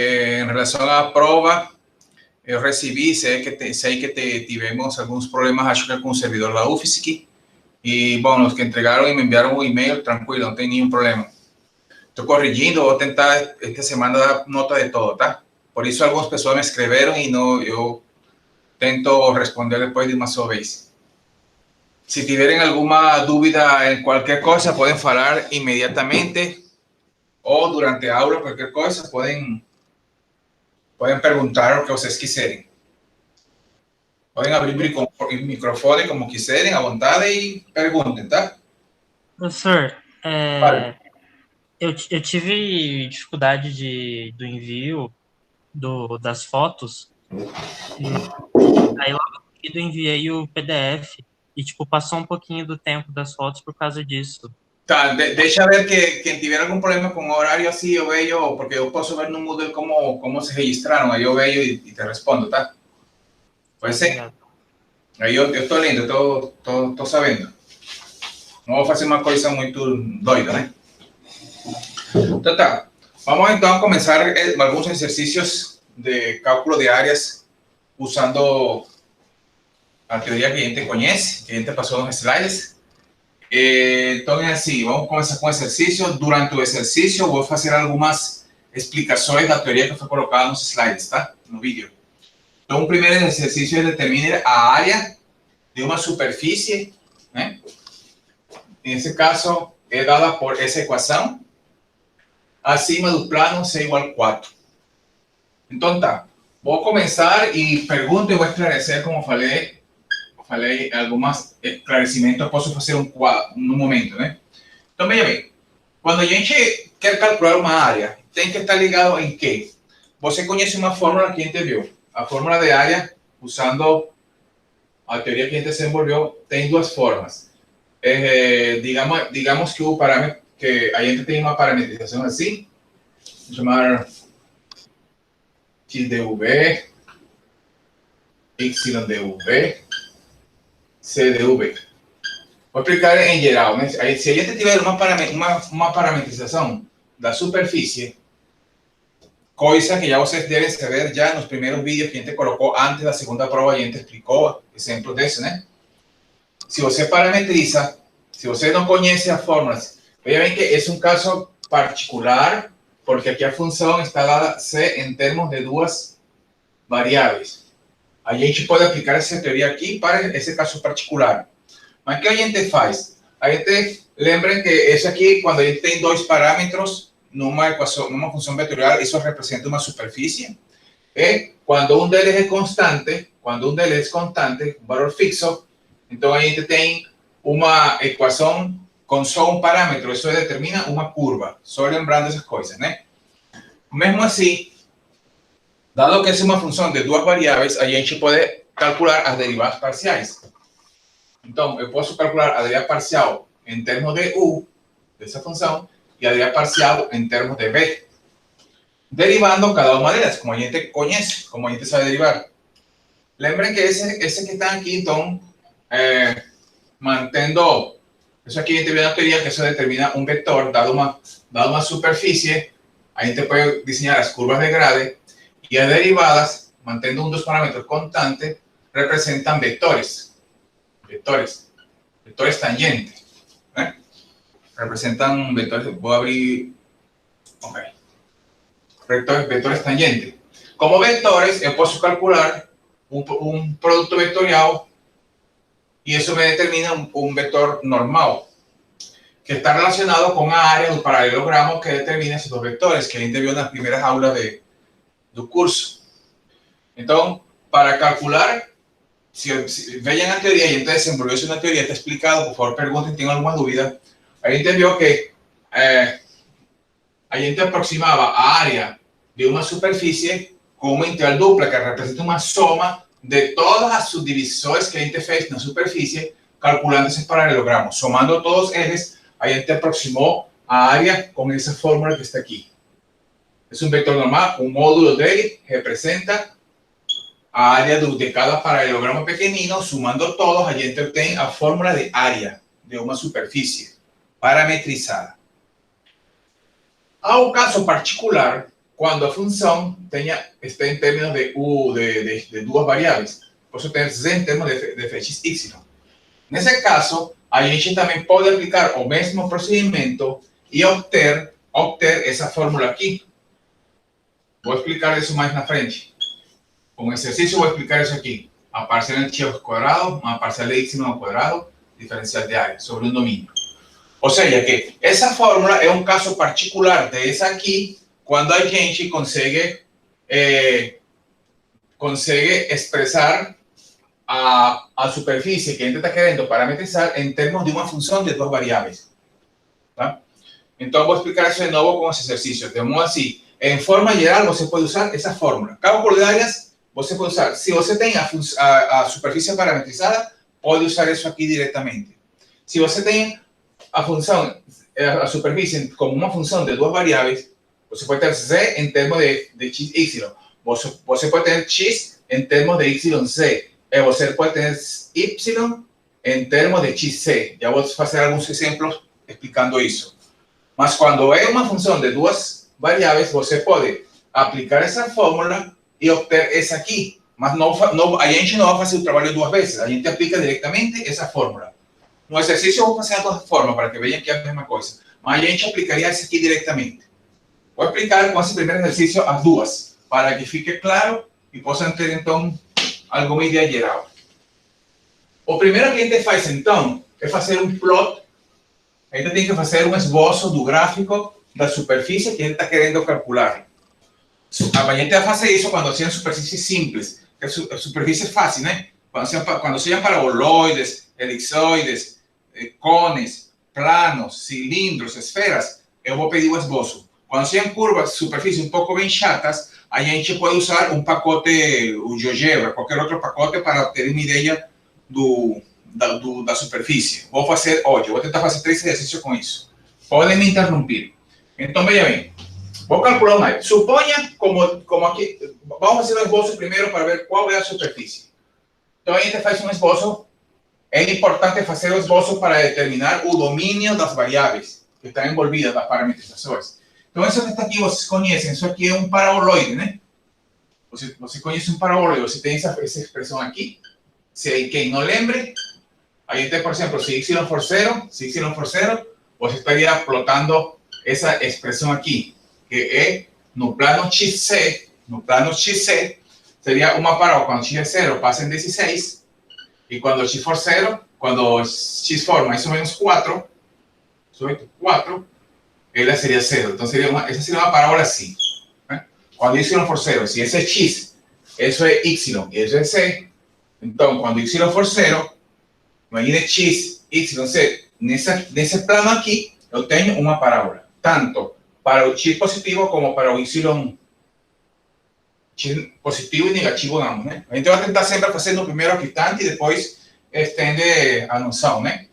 Em relação à prova, eu recebi, sei que tivemos alguns problemas, acho que com o servidor da UFSC, e, bom, os que entregaram e me enviaram um e-mail, tranquilo, não tem nenhum problema. Estou corrigindo, vou tentar esta semana dar nota de todo, tá? Por isso, algumas pessoas me escreveram e não, eu tento responder depois de uma só vez. Se tiverem alguma dúvida em qualquer coisa, podem falar imediatamente ou durante a aula, qualquer coisa, podem perguntar o que vocês quiserem. Podem abrir o microfone como quiserem, à vontade, e perguntem, tá? Professor, Vale. eu tive dificuldade do envio das fotos, e aí logo em seguida eu enviei o PDF, e tipo, passou um pouquinho do tempo das fotos por causa disso. Tá, deixa ver que quien tiver algum problema com horário assim, eu vejo, porque eu posso ver no Moodle como se registraram, aí eu vejo e te respondo, tá? Pode ser? Obrigado. Aí eu estou lendo, estou sabendo. Não vou fazer uma coisa muito doida, né? Então tá, vamos então começar alguns exercícios de cálculo de áreas usando a teoria que a gente conhece, que a gente passou nos slides. Então é assim, vamos começar com o exercício. Durante o exercício, eu vou fazer algumas explicações da teoria que foi colocada nos slides, tá? No vídeo. Então, o primeiro exercício é determinar a área de uma superfície, né? Nesse caso, é dada por essa equação, acima do plano C igual a 4. Então, tá. Vou começar e pergunto e vou esclarecer, como falei alguns esclarecimentos, eu posso fazer no momento, né? Então, veja bem, quando a gente quer calcular uma área, tem que estar ligado em quê? Você conhece uma fórmula que a gente viu. A fórmula de área, usando a teoria que a gente desenvolveu, tem duas formas. Digamos que o parâmetro, que a gente tem uma parametrização assim, vamos chamar XDV, YDV, CDV. Vou explicar em geral, né? Se a gente tiver uma parametrização da superfície, coisa que já vocês devem saber já nos primeiros vídeos que a gente colocou antes da segunda prova, a gente explicou exemplos desse, né? Se você parametriza, se você não conhece as fórmulas, veja bem que é um caso particular, porque aqui a função está dada C em termos de duas variáveis. A gente pode aplicar essa teoria aqui para esse caso particular. Mas o que a gente faz? A gente lembra que isso aqui, quando a gente tem dois parâmetros numa equação, numa função vetorial, isso representa uma superfície. E quando um deles é constante, um valor fixo, então a gente tem uma equação com só um parâmetro, isso determina uma curva. Só lembrando essas coisas, né? Mesmo assim, dado que é uma função de duas variáveis, a gente pode calcular as derivadas parciais. Então, eu posso calcular a derivada parcial em termos de u dessa função e a derivada parcial em termos de b, derivando cada uma delas, como a gente conhece, como a gente sabe derivar. Lembrem que esse que está aqui, então, mantendo, isso aqui a gente vê na teoria que isso determina um vetor, dado uma superfície, a gente pode desenhar as curvas de grade, e as derivadas, mantendo um dos parâmetros constante, representam vetores tangentes, ¿eh? Representan vectores, voy a abrir, ok, vectores tangentes. Como vectores, yo puedo calcular un producto vectorial y eso me determina un vector normal que está relacionado con la área del paralelogramo que determina esos dos vectores que a gente vio en las primeras aulas del curso. Entonces, para calcular, si vean la teoría y entonces desenvolverse una teoría, está explicado, por favor pregunten, tienen alguna duda. A gente vio que a gente aproximaba a área de una superficie con una integral dupla que representa una suma de todas las subdivisiones que a gente fez en la superficie calculando ese paralelogramo. Sumando todos ellos, a gente aproximó a área con esa fórmula que está aquí. Es un vector normal, un módulo de él representa a área de cada paralelogramo pequeñino, sumando todos, a gente obtiene a fórmula de área de una superficie parametrizada. Ao caso particular, quando a função está em termos de duas variáveis. Posso ter z em termos de fx, y. Nesse caso, a gente também pode aplicar o mesmo procedimento e obter essa fórmula aqui. Vou explicar isso mais na frente. Com exercício vou explicar isso aqui. A parcela de x ao quadrado, uma parcela de y ao quadrado, diferencial de área sobre um domínio. Ou seja, que essa fórmula é um caso particular dessa aqui, quando a gente consegue expressar a superfície que a gente está querendo parametrizar em termos de uma função de duas variáveis. Tá? Então, vou explicar isso de novo com esse exercício. De modo assim, em forma geral, você pode usar essa fórmula. Cálculo de áreas, você pode usar. Se você tem a superfície parametrizada, pode usar isso aqui diretamente. Se você tem a superfície como uma função de duas variáveis, você pode ter z em termos de x, y. Você pode ter x em termos de yz. E você pode ter y em termos de xc. Já vou fazer alguns exemplos explicando isso. Mas quando é uma função de duas variáveis, você pode aplicar essa fórmula e obter essa aqui. Mas a gente não vai fazer o trabalho duas vezes. A gente aplica diretamente essa fórmula. No exercício eu vou fazer a outra forma para que vejam que é a mesma coisa. Mas a gente aplicaria essa aqui diretamente. Vou explicar com esse primeiro exercício as duas, para que fique claro e possam ter então alguma ideia geral. O primeiro que a gente faz então é fazer um plot. A gente tem que fazer um esboço do gráfico da superfície que a gente está querendo calcular. A gente vai fazer isso quando sejam superfícies simples, que é superfície fácil, né? Quando sejam paraboloides, elipsoides, cones, planos, cilindros, esferas, eu vou pedir o esboço. Quando sejam curvas, superfícies um pouco bem chatas, a gente pode usar um pacote, o GeoGebra, qualquer outro pacote para ter uma ideia da superfície. Vou fazer hoje, vou tentar fazer 3 exercícios com isso. Podem me interromper. Então, veja bem. Vou calcular uma área. Suponha, como aqui, vamos fazer um esboço primeiro para ver qual é a superfície. Então, a gente faz um esboço. É importante fazer o esboço para determinar o domínio das variáveis que estão envolvidas nas parametrizações. Então, isso que está aqui, vocês conhecem. Isso aqui é um paraboloide, né? Você conhece um paraboloide. Você tem essa expressão aqui. Se quem não lembre, aí tem, por exemplo, se y for zero, você estaria plotando essa expressão aqui, que é no plano XC, seria uma parábola. Quando x é zero, passa em 16, e quando x for zero, quando x for mais ou menos 4, ela seria zero. Então, essa seria uma parábola assim. Né? Quando y for zero, se esse é x, isso é y, e isso é c. Então, quando y for zero, imagine x, y, z, nesse plano aqui, eu tenho uma parábola, tanto para o x positivo como para o y, x positivo e negativo ambos, né? A gente vai tentar sempre fazer no primeiro octante e depois estende a noção, né?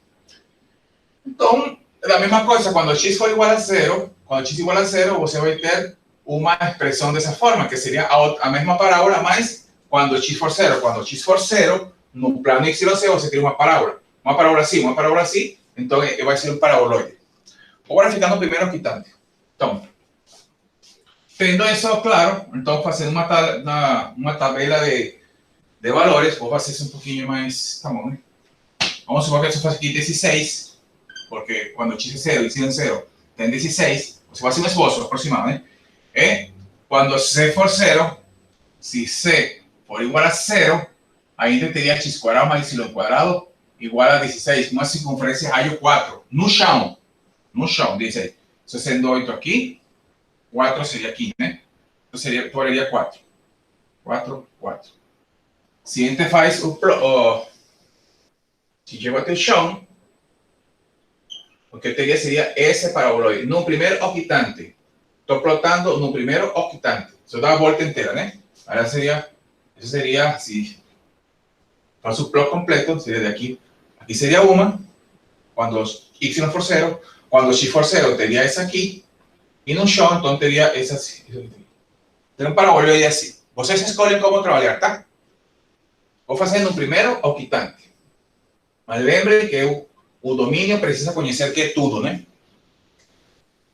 Então, é a mesma coisa, quando x for igual a zero, você vai ter uma expressão dessa forma, que seria a mesma parábola, mas quando x for zero, no plano YZ você tem uma parábola assim, então vai ser um paraboloide. Agora fica no primeiro octante. Então, tendo isso claro, então fazendo uma tabela de valores, vou fazer isso um pouquinho mais, tá bom, né? Vamos supor que isso faz aqui 16, porque quando x é 0 e y é 0, tem 16, você vai fazer um esboço aproximado, né? E quando c for 0, se c for igual a 0, a gente teria x quadrado mais y quadrado igual a 16, uma circunferência raio 4, no chão, 16. Isso sendo 8 aqui, 4 seria aqui, né? Então seria 4. 4. Se a gente faz se chega até o chão, o que eu teria seria esse paraboloide. No primeiro octante, estou plotando no primeiro octante. Só dá a volta inteira, né? Agora isso seria, se faço o plot completo, seria de aqui. Aqui seria uma, quando y for 0, quando x for 0, teria essa aqui, e no chão, então, teria essa aqui. Tem um paraboloide assim. Vocês escolhem como trabalhar, tá? Vou fazer no primeiro octante. Mas lembre que o domínio precisa conhecer que é tudo, né?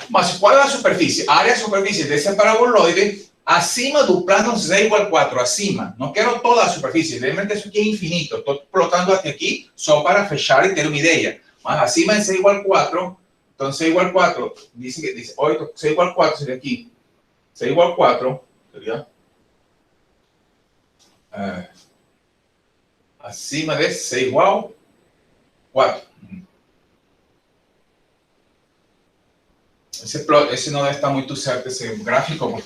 Mas qual é a superfície? A área superfície desse paraboloide acima do plano z igual 4, acima. Não quero toda a superfície, lembra que isso aqui é infinito. Estou plotando até aqui só para fechar e ter uma ideia. Mas acima de z igual 4, então z igual 4, dice 8, z igual 4 seria aqui. Z igual 4 seria acima de z igual 4. Esse não está muito certo, esse gráfico.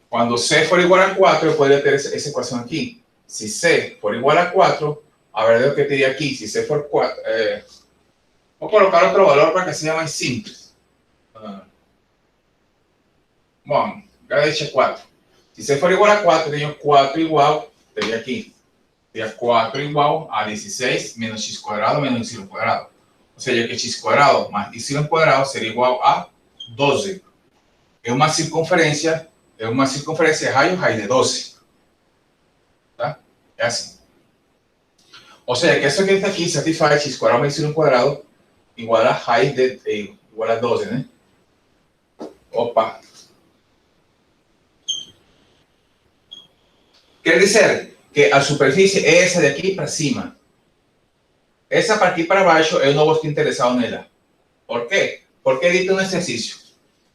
Quando C for igual a 4, eu poderia ter essa equação aqui. Se C for igual a 4, a verdade é que eu teria aqui, se C for 4, vou colocar outro valor para que seja mais simples. Bom, já deixei 4. Se C for igual a 4, eu tenho 4 igual, teria aqui. Teria 4 igual a 16 menos x quadrado menos y quadrado. Ou seja, que x quadrado mais y quadrado seria igual a 12. É uma circunferência raiz de 12. Tá? É assim. Ou seja, que isso que está aqui satisfaz x quadrado mais y quadrado igual a raiz de igual a 12, né? Opa. Quer dizer que a superfície é essa daqui para cima. Essa para aqui para baixo eu não vou estar interessado nela. Por quê? Porque é dito um exercício.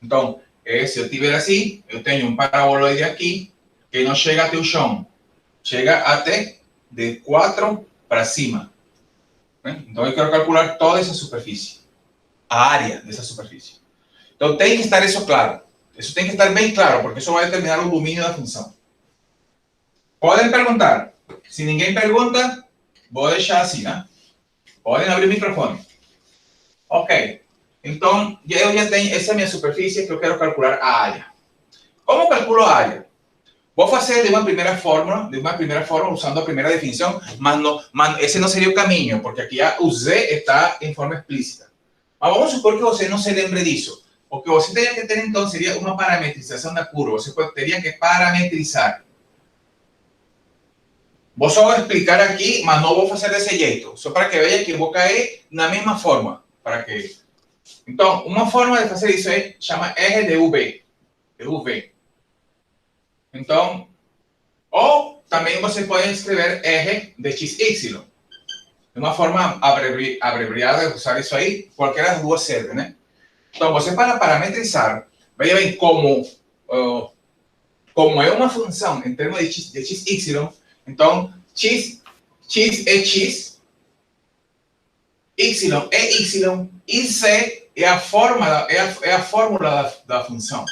Então, se eu tiver assim, eu tenho um paraboloide aqui que não chega até o chão. Chega até de 4 para cima. Então, eu quero calcular toda essa superfície. A área dessa superfície. Então, tem que estar isso claro. Isso tem que estar bem claro, porque isso vai determinar o domínio da função. Podem perguntar. Se ninguém pergunta, vou deixar assim, né? Podem abrir o microfone. Ok. Então, eu já tenho, essa é a minha superfície que eu quero calcular a área. Como calculo a área? Vou fazer de uma primeira fórmula usando a primeira definição, mas esse não seria o caminho, porque aqui o z está em forma explícita. Mas vamos supor que você não se lembre disso. O que você teria que ter, então, seria uma parametrização da curva. Você teria que parametrizar. Vou só explicar aqui, mas não vou fazer desse jeito. Só para que veja que vou cair na mesma forma. Então, uma forma de fazer isso chama R de V. De V. Então, ou também você pode escrever R de XY. De uma forma abreviada de usar isso aí, qualquer das duas serve, né? Então, você para parametrizar, veja bem como é uma função em termos de XY, então, x é x, y é y, e z é a fórmula da função.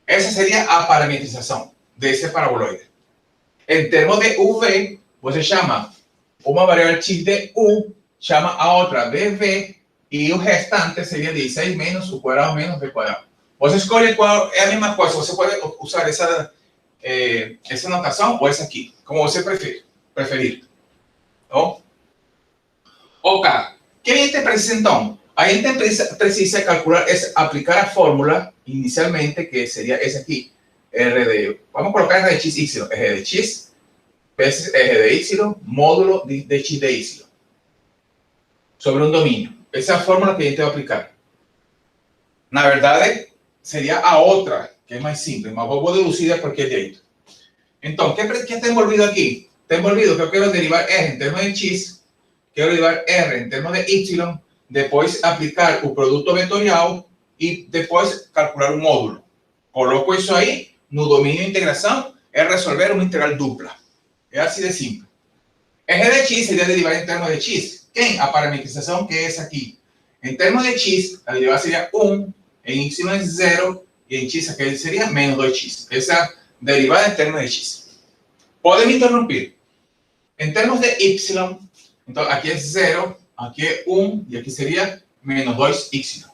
Essa seria a parametrização desse paraboloide. Em termos de v, você chama uma variável x de u, chama a outra de v, e o restante seria 16 menos u quadrado menos v quadrado. Você escolhe qual é a mesma coisa. Você pode usar essa notação ou essa aqui, como você preferir. Então, ok. O que a gente precisa, então? A gente precisa calcular, aplicar a fórmula inicialmente, que seria essa aqui. Vamos colocar R de x, y. R de x vezes R de y, módulo de x de y. Sobre um domínio. Essa é a fórmula que a gente vai aplicar. Na verdade, seria a outra, que é mais simples, mas vou deduzir de qualquer jeito. Então, o que está envolvido aqui? Está envolvido que eu quero derivar R em termos de x, quero derivar R em termos de y, depois aplicar o produto vetorial e depois calcular o módulo. Coloco isso aí no domínio de integração, é resolver uma integral dupla. É assim de simples. R de x seria derivar em termos de x. Quem? A parametrização, que é essa aqui. Em termos de x, a derivada seria 1, em y é 0, e em x aqui seria menos 2x. Essa é a derivada em termos de x. Podem me interromper. Em termos de y, então aqui é 0, aqui é 1, e aqui seria menos 2y.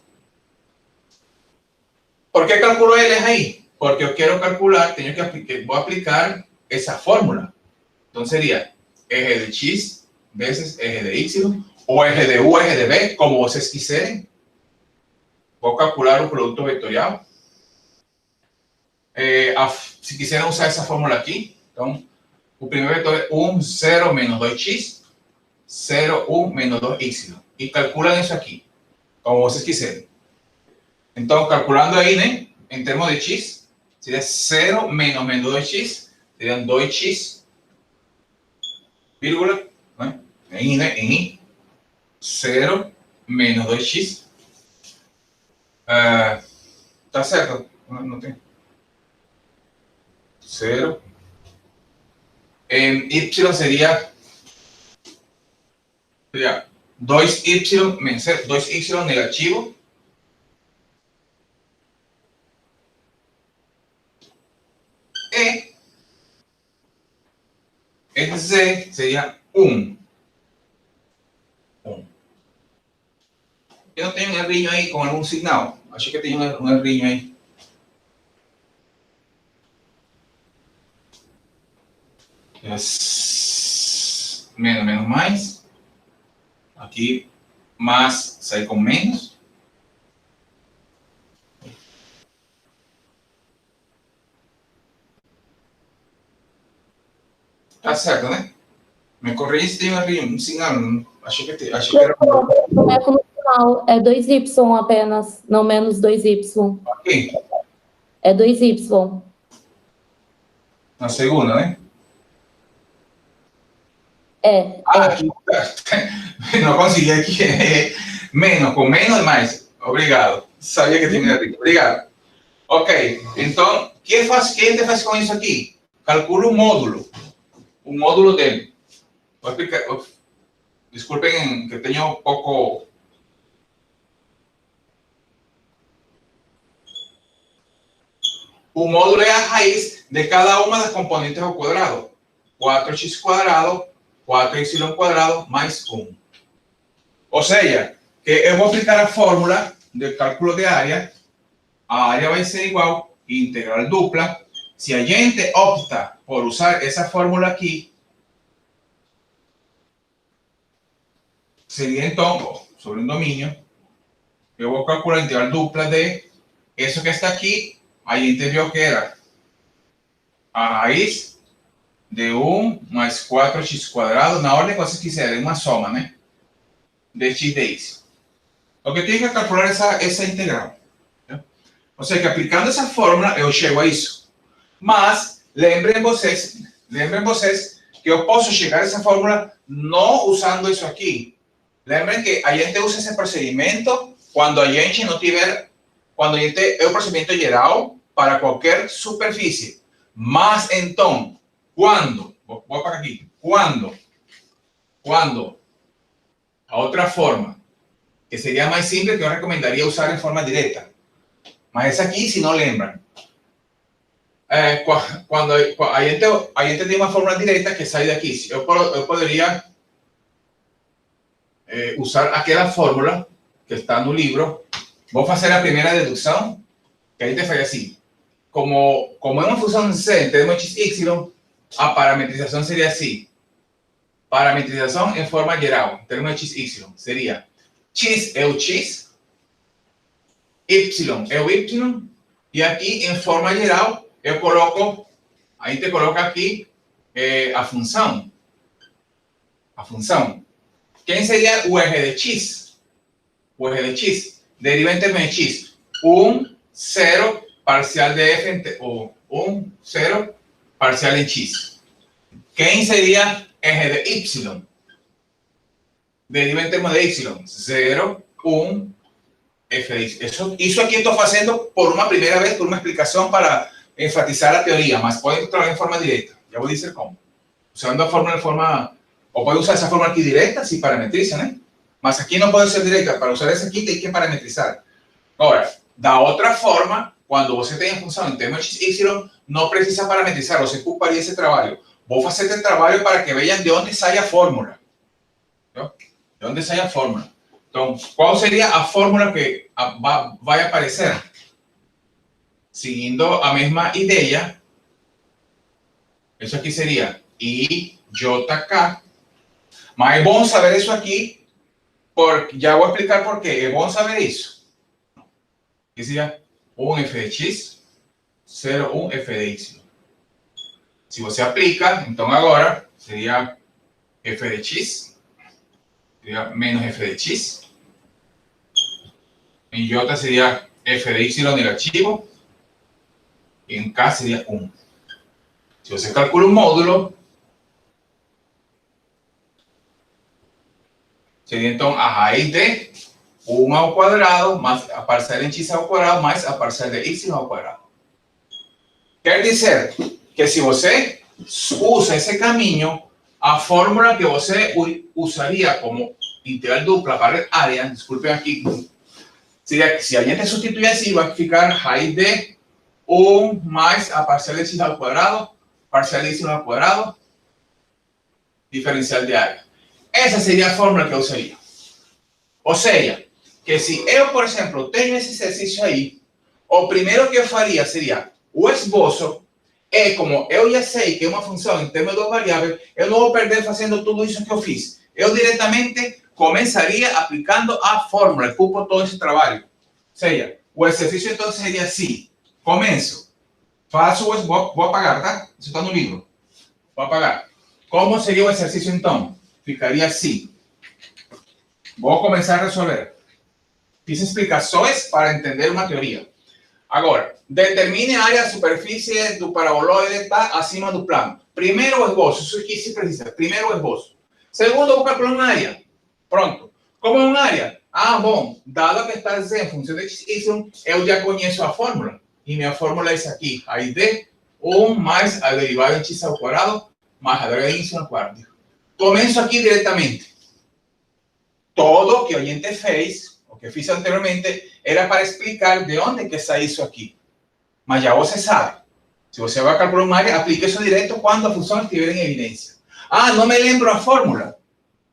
¿Por que calculo eles aí? Porque eu quero calcular, vou aplicar essa fórmula. Então seria R de x vezes R de y, ou R de u, R de b, como vocês quiserem. Vou calcular o produto vetorial. Se quiserem usar essa fórmula aqui, então, o primeiro vetor é 1, 0, menos 2x, 0, 1, menos 2y. E calculam isso aqui, como vocês quiserem. Entonces, calculando ahí, ¿no? En términos de x, sería 0 menos 2x, serían 2x, vírgula, ¿no? En i, 0 menos 2x. ¿Está certo? No tengo. 0. En y sería 2y menos 2y negativo. E z sería 1. Yo no tengo un errinho ahí con algún signo. Acho que tengo un errinho ahí. Es menos más. Aquí más sai com menos. Tá certo, né? Me corrija se tem um sinal. Achei que era. Não é como sinal, é 2y apenas, não menos 2y. Ok. É 2y. Na segunda, né? Aqui, não consegui aqui. Menos, com menos e mais. Obrigado. Sabia que tinha erro. Obrigado. Ok, então, o que a gente faz com isso aqui? Calcula o módulo dele. Vou explicar. Desculpen que tenho pouco. O módulo é a raiz de cada uma das componentes ao quadrado. 4x quadrado, 4y quadrado mais 1. Ou seja, que eu vou aplicar a fórmula de cálculo de área. A área vai ser igual integral dupla. Si a gente opta por usar esa fórmula aquí, sería entonces, sobre un dominio, yo voy a calcular la integral dupla de eso que está aquí. Ahí entendió que era a raíz de 1 más 4x cuadrado, na orden que vocês quiserem, uma soma, né? De x de y. Lo que tiene que calcular esa integral. ¿No? O sea que aplicando esa fórmula, eu chego a isso. Mas, lembrem vocês que eu posso chegar a essa fórmula não usando isso aqui. Lembrem que a gente usa esse procedimento quando a gente não tiver, quando a gente é o procedimento geral para qualquer superfície. Mas, então, quando, vou apagar aqui, quando a outra forma, que seria mais simples, que eu recomendaria usar em forma direta. Mas essa aqui, se não lembram, quando a gente tem uma fórmula direta que sai daqui, eu poderia usar aquela fórmula que está no livro. Vou fazer a primeira dedução, que a gente faz assim. Como é uma função C em termos de x, y, a parametrização seria assim. Parametrização em forma geral, em termos de x, y, seria x é o x, y é o y, e aqui, em forma geral, eu coloco, a gente coloca aqui a função. A função. Quem seria o eje de x? O eje de x. Deriva em termos de x. 1, 0, parcial de f, ou 1, 0, parcial em x. Quem seria eje de y? Deriva em termos de y. 0, 1, f de y. Isso aqui eu estou fazendo por uma primeira vez, por uma explicação para enfatizar a teoría, mas pueden trabajar en forma directa. Ya voy a decir cómo. Usando la fórmula de forma, o puede usar esa fórmula aquí directa si parametrizan, ¿eh? Mas aquí no puede ser directa. Para usar esa aquí hay que parametrizar. Ahora, da otra forma, cuando você tem a função em termos de x, y, no precisa parametrizar, você ocuparía ese trabajo. Voy a hacer este trabajo para que vean de dónde sale a fórmula. ¿No? De dónde sale a fórmula. Entonces, ¿cuál sería la fórmula que va a aparecer? Siguiendo a mesma ideia, isso aqui seria IJK. Mas é bom saber isso aqui, porque já vou explicar por quê. É bom saber isso. Que seria 1f de x, 0, 1f de y. Se você aplica, então agora seria f de x, seria menos f de x. Em j seria f de y negativo, e em K seria 1. Se você calcula o módulo, seria então a raiz de 1 ao quadrado mais a parcela em x ao quadrado mais a parcela de y ao quadrado. Quer dizer que se você usa esse caminho, a fórmula que você usaria como integral dupla para área, desculpem aqui, seria que se a gente substituir assim, vai ficar raiz de 1 mais a parcela de x ao quadrado, parcela de y ao quadrado, diferencial de área. Essa seria a fórmula que eu usaria. Ou seja, que se eu, por exemplo, tenho esse exercício aí, o primeiro que eu faria seria o esboço, e como eu já sei que é uma função em termos de variáveis, eu não vou perder fazendo tudo isso que eu fiz. Eu diretamente começaria aplicando a fórmula, culpo todo esse trabalho. Ou seja, o exercício então seria assim, começo, faço o esboço, vou apagar, tá? Isso está no livro, vou apagar. Como seria o exercício então? Ficaria assim. Vou começar a resolver. Fiz explicações para entender uma teoria. Agora, determine a área da superfície do paraboloide está acima do plano. Primeiro o esboço, isso aqui se precisa. Primeiro o esboço. Segundo, vou calcular uma área. Pronto. Como é uma área? Ah, bom, dado que está em função de y, eu já conheço a fórmula. E minha fórmula é essa aqui. Aí de 1 mais a derivada em x ao quadrado mais a derivada em y ao quadrado. Começo aqui diretamente. Todo que a gente fez, o que fiz anteriormente, era para explicar de onde que sai isso aqui. Mas já você sabe. Se você vai calcular uma área, aplique isso direto quando a função estiver em evidência. Ah, não me lembro a fórmula.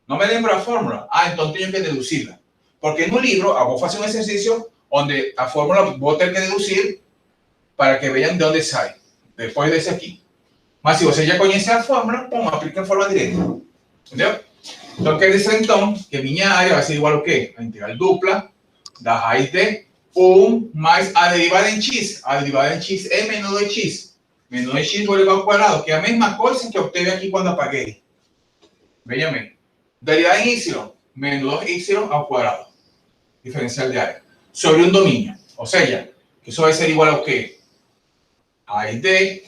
Não me lembro a fórmula. Ah, então tenho que deduzi-la. Porque no livro, eu vou fazer um exercício onde a fórmula vou ter que deduzir para que vejam de onde sai. Depois desse aqui. Mas se você já conhece a fórmula, bom, aplique a fórmula direta. Entendeu? Então, quer dizer, então, que minha área vai ser igual ao quê? A integral dupla da raiz de 1 mais a derivada em x. A derivada em x é menos 2x. Menos 2x vou levar ao quadrado, que é a mesma coisa que eu obteve aqui quando apaguei. Veja bem. Derivada em y, menos 2y ao quadrado. Diferencial de área. Sobre um domínio. Ou seja, que isso vai ser igual ao quê? Raiz de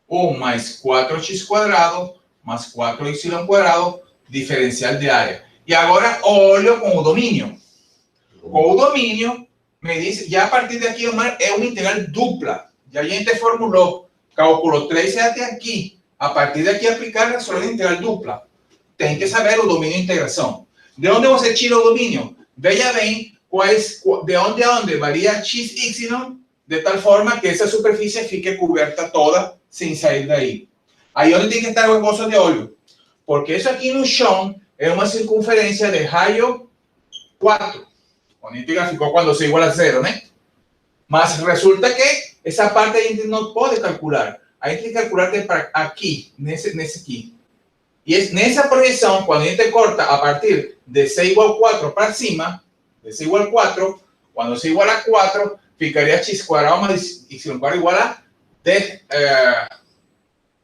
1 mais 4x quadrado mais 4y quadrado, diferencial de área. E agora olho com o domínio. Com o domínio, me diz, já a partir daqui é uma integral dupla. Já a gente formulou, calculou 3 até aqui. A partir daqui aplicar a só integral dupla. Tem que saber o domínio de integração. De onde você tira o domínio? Veja bem de onde a onde varia x, y, de tal forma que essa superfície fique coberta toda sem sair daí. Aí onde tem que estar o esboço de olho. Porque isso aqui no chão é uma circunferência de raio 4. Onde a gente ficou quando c igual a 0, né? Mas resulta que essa parte a gente não pode calcular. A gente tem que calcular para aqui, nesse aqui. E nessa projeção, quando a gente corta a partir de c igual a 4 para cima, de c igual a 4, quando c igual a 4, ficaria x quadrado mais y quadrado igual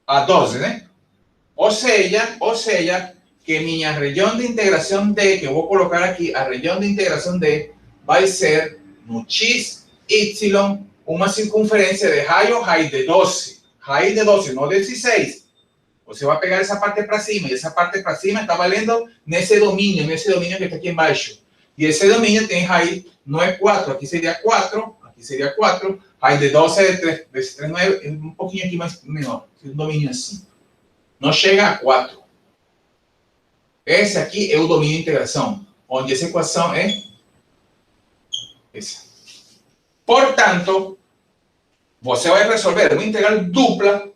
a 12, né? Ou seja, que minha região de integração D, que eu vou colocar aqui, a região de integração D, vai ser no x, y, uma circunferência de raiz de 12. Raiz de 12, não 16. Você vai pegar essa parte para cima, e essa parte para cima está valendo nesse domínio que está aqui embaixo. E esse domínio tem raiz, não é 4, aqui seria 4, raiz de 12 é 3, desse 3 não é um pouquinho aqui mais menor, um domínio assim. Não chega a 4. Esse aqui é o domínio de integração, onde essa equação é essa. Portanto, você vai resolver uma integral dupla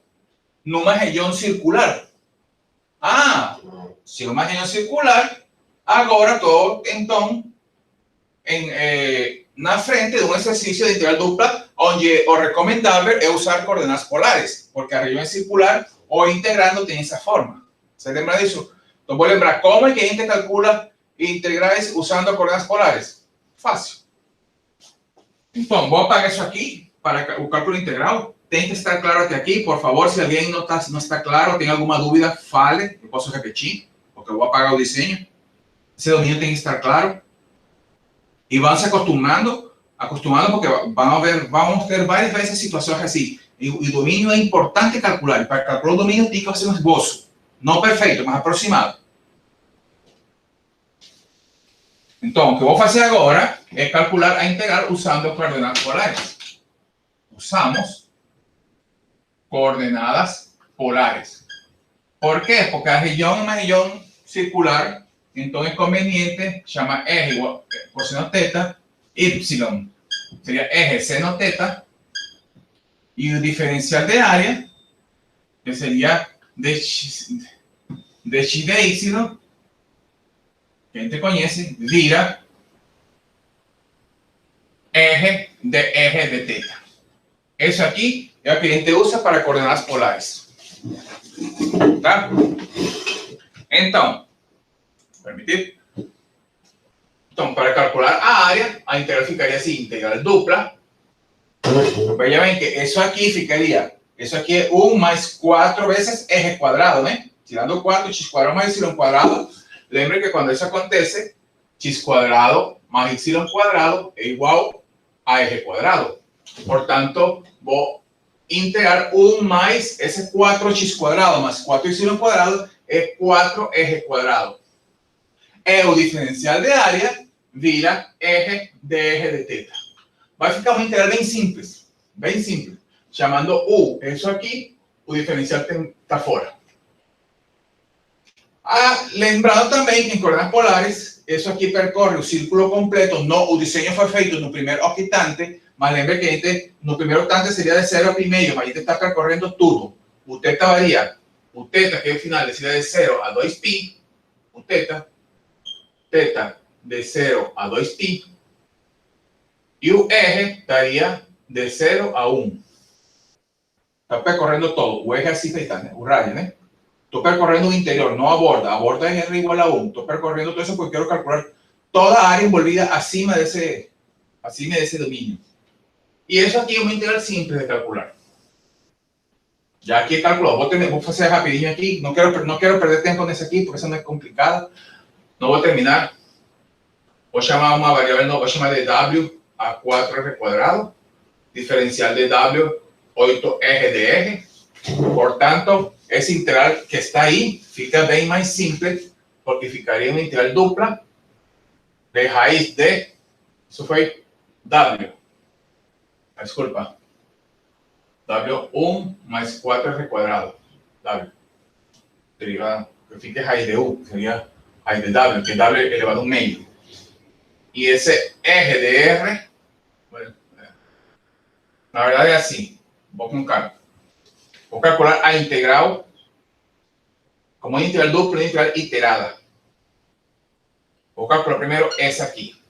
numa região circular. Ah, se é uma região circular, agora estou, então, na frente de um exercício de integral dupla, onde o recomendável é usar coordenadas polares, porque a região é circular, o integrando tem essa forma. Você lembra disso? Então, vou lembrar como é que a gente calcula integrais usando coordenadas polares. Fácil. Então, vou apagar isso aqui para o cálculo integral. Tem que estar claro até aqui, por favor. Se alguém não está claro, tem alguma dúvida, fale. Eu posso repetir, porque eu vou apagar o desenho. Esse domínio tem que estar claro. E vão se acostumando acostumbrado porque vamos a ver varias veces situaciones así. Y dominio es importante calcular. Y para calcular el dominio, tiene que hacer un esbozo. No perfecto, más aproximado. Então, o que eu vou fazer agora é calcular a integral usando coordenadas polares. Usamos coordenadas polares. ¿Por qué? Porque a região é uma região circular, então é conveniente chamar R igual cosseno θ, Y seria R seno θ, e o diferencial de área, que seria dx de Y, que a gente conhece, vira R de θ. Isso aqui é o que a gente usa para coordenadas polares. Tá? Então, permitir? Então, para calcular a área, a integral ficaria assim, integral dupla. Veja bem que isso aqui ficaria, isso aqui é 1 mais 4 vezes R quadrado, né? Tirando 4, x quadrado mais y quadrado. Lembre que quando isso acontece, x quadrado mais y quadrado é igual a R quadrado. Portanto, vou integrar 1 mais esse 4x quadrado mais 4y quadrado é 4R quadrado. E o diferencial de área vira R de θ. Vai ficar uma integral bem simples, chamando U, isso aqui, o diferencial está fora. Lembrando também que em coordenadas polares, isso aqui percorre o círculo completo, o desenho foi feito no primeiro octante, mas lembre que a gente, no primeiro octante seria de 0 a primeiro, mas a gente está percorrendo tudo. O θ varia, o θ que é o final seria de 0 a 2π, o θ de 0 a 2π, e o R estaria de 0 a 1. Está percorrendo todo, o eje assim está, né? O raio, né? Estou percorrendo o interior, não a borda é R igual a 1. Estou percorrendo todo isso porque quero calcular toda a área envolvida acima desse domínio. E isso aqui é uma integral simples de calcular. Já aqui calculou, vou fazer rapidinho aqui, não quero perder tempo nesse aqui, porque isso não é complicado. Não vou terminar. Vou chamar uma variável, vou chamar de W a 4R quadrado, diferencial de W 8R de R. Portanto, essa integral que está aí fica bem mais simples, porque ficaria uma integral dupla de raiz de, isso foi W. Desculpa, W1 mais 4R quadrado, W. Seria, que fique raiz de U, seria raiz de W, que W elevado a meio. E esse R de R, bueno, na verdade é assim, vou com calma. Vou calcular a integral como integral dupla e integral iterada. Vou calcular primeiro essa aqui.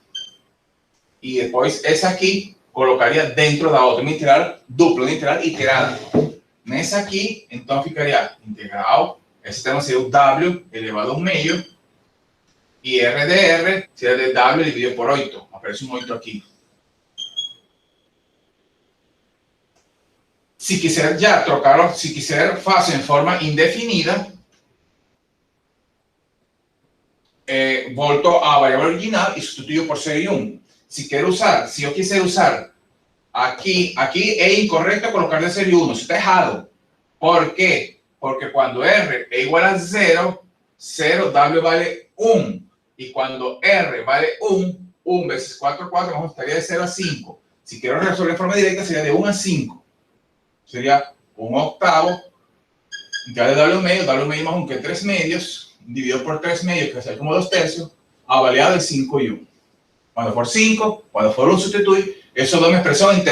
E depois essa aqui colocaria dentro da outra, uma integral dupla, uma integral iterada. Nessa aqui, então ficaria integral, esse termo seria o W elevado a meio, e R de R seria de W dividido por 8. Aparece um 8 aqui. Si quiser ya trocarlo, si quiser faço em forma indefinida, volto à variável original e substituyo por 0 e 1. Se eu quiser usar aqui é incorreto colocar de 0 e 1, isso está errado. ¿Por quê? Porque quando R é igual a 0, W vale 1. E quando R vale 1 vezes 4, vamos estaria de 0 a 5. Se quero resolver de forma directa, seria de 1 a 5. Sería 1/8, integral de W medio más 1, que es 3 medios, dividido por 3 medios, que es como 2 tercios, avaliado de 5 y 1. Cuando por 5, cuando por 1 sustituye, eso da una expresión en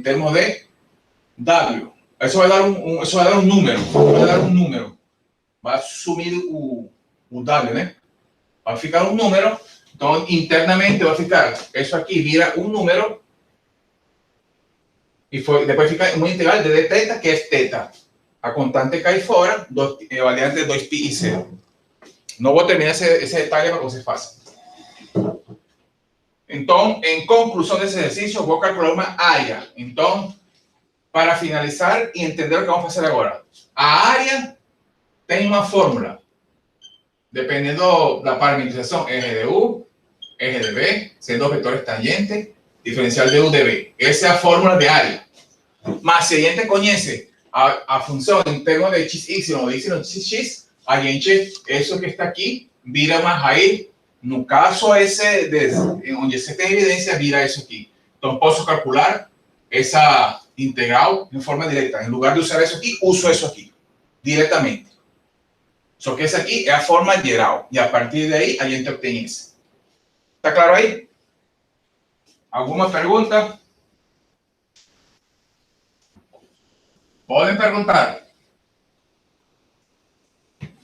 términos de W. Eso va a dar un número. Va a sumir un W, ¿no? Va a ficar un número, entonces internamente va a ficar, eso aquí vira un número, e depois fica uma integral de dθ, que é θ. A constante cai fora, variante de 2π e 0. Não vou terminar esse detalhe para que você faça. Então, em conclusão desse exercício, vou calcular uma área. Então, para finalizar e entender o que vamos fazer agora. A área tem uma fórmula. Dependendo da parametrização, R de U, R de B, sendo vetores tangentes, diferencial de U de B. Esa es la fórmula de área. Mas se a gente conhece a função em termos de x, y ou de y, x, a gente, isso que está aqui, vira uma raiz. No caso esse, onde você tem evidência, vira isso aqui. Então, posso calcular essa integral em forma direta. Em lugar de usar isso aqui, uso isso aqui, diretamente. Só que essa aqui é a forma geral. E a partir daí, a gente obtém essa. Está claro aí? Alguma pergunta? Podem perguntar.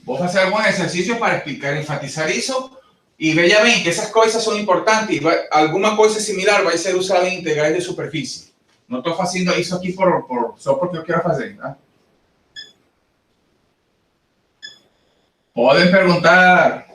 Vou fazer alguns exercícios para explicar, enfatizar isso. E veja bem que essas coisas são importantes. Alguma coisa similar vai ser usada em integrais de superfície. Não estou fazendo isso aqui só porque eu quero fazer, tá? Podem perguntar.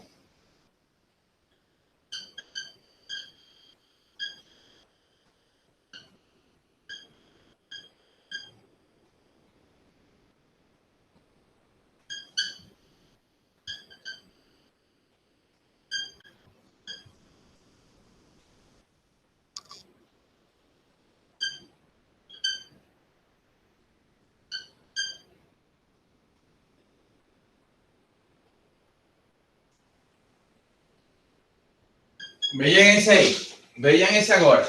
Vejam esse aí. Vejam esse agora.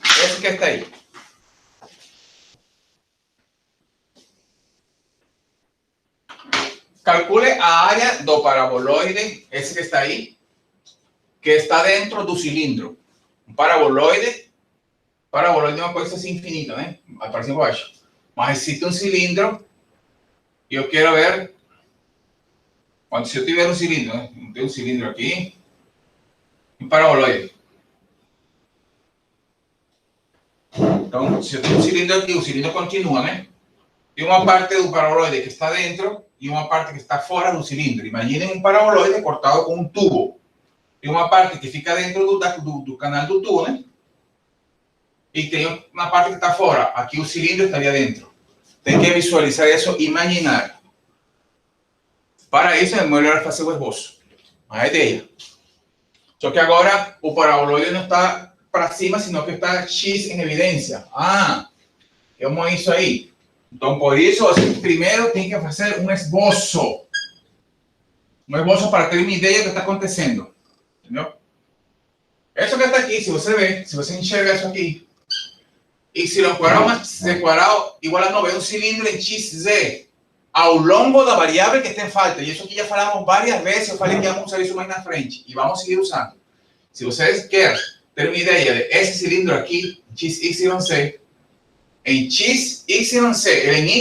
Esse que está aí. Calcule a área do paraboloide, esse que está aí, que está dentro do cilindro. Um paraboloide é uma coisa assim infinita, né? Para cima e baixo. Mas existe um cilindro e eu quero ver, se eu tiver um cilindro, né? Tem um cilindro aqui, um paraboloide. Então, se eu tenho um cilindro aqui, o cilindro continua, né? Tem uma parte do paraboloide que está dentro e uma parte que está fora do cilindro. Imaginem um paraboloide cortado com um tubo. Tem uma parte que fica dentro do canal do tubo, né? E tem uma parte que está fora. Aqui o cilindro estaria dentro. Tem que visualizar isso, imaginar. Para isso é melhor fazer o esboço. A ideia. Só que agora o paraboloide não está para cima, sino que está X em evidência. Ah, como é isso aí? Então, por isso, você primeiro tem que fazer um esboço. Um esboço para ter uma ideia do que está acontecendo. Entendeu? Isso que está aqui, se você vê, se você enxerga isso aqui, y quadrado más z quadrado igual a 9, un cilindro en xz ao longo da variável que está em falta. E isso aqui já falamos várias vezes, eu falei que vamos usar isso mais na frente, e vamos seguir usando. Se vocês querem ter uma ideia de esse cilindro aqui, XYZ, em XYZ, em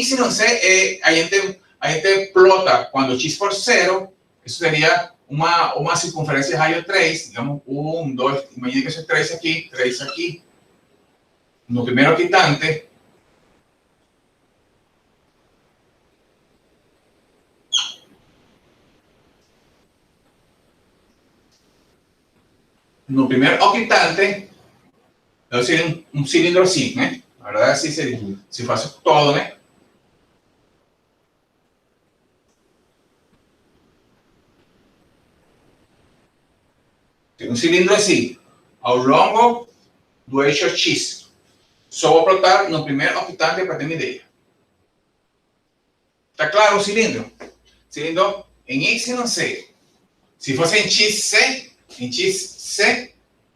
XYZ, a gente plota quando x for 0, isso seria uma circunferência de raio 3, digamos, 1, 2, imagina que isso é 3 aqui. No primeiro quitante, eu seria um cilindro assim, né? Na verdade, assim seria. Se faço todo, né? Tem um cilindro assim, ao longo do eixo X. Só vou plotar no primeiro octante para ter uma ideia. Está claro o cilindro? Cilindro em YC. Se fosse em XC,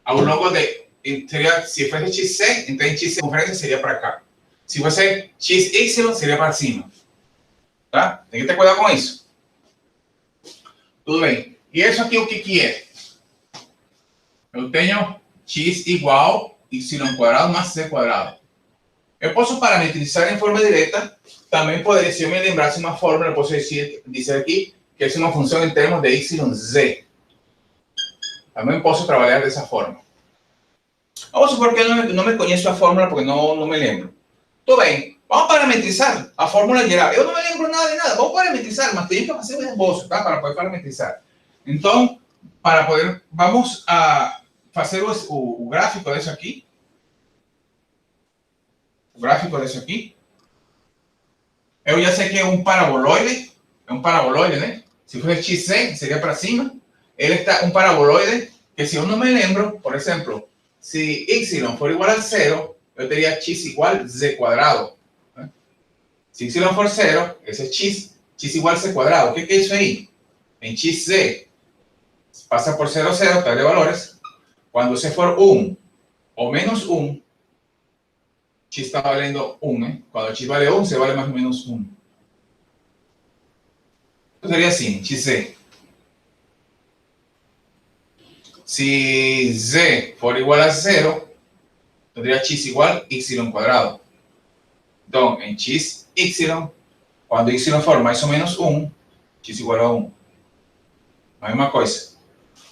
ao longo de... Seria, se fosse XC, então em X circunferência seria para cá. Se fosse XY, seria para cima. Tá? Tem que ter cuidado com isso. Tudo bem. E isso aqui o que é? Eu tenho X igual y quadrado más z quadrado. Eu posso parametrizar em forma direta. Também poderia, se eu me lembrasse uma fórmula, eu posso dizer aqui que é uma função em termos de yz. Também posso trabalhar dessa forma. Vamos supor que eu não me conheço a fórmula porque não me lembro. Tudo bem, vamos parametrizar a fórmula geral. Eu não me lembro nada de nada, vamos parametrizar, mas tenho que fazer um esboço, tá? Para poder parametrizar. Então, vamos a fazer o gráfico disso aqui. O gráfico disso aqui. Eu já sei que é um paraboloide. É um paraboloide, né? Se fosse XC, seria para cima. Ele está um paraboloide que, se eu não me lembro, por exemplo, se y for igual a 0, eu teria x igual z quadrado. Né? Se y for 0, esse é x igual a c quadrado. O que é isso aí? Em xz, passa por 0, 0, tabla de valores. Quando c for 1 ou menos 1, x está valendo 1. ¿eh? Quando x vale 1, c vale mais ou menos 1. Então seria assim, xz. Si z for igual a 0, tendría x igual y cuadrado. Entonces, en x, y, cuando y for más o menos 1, x igual a 1. La misma cosa.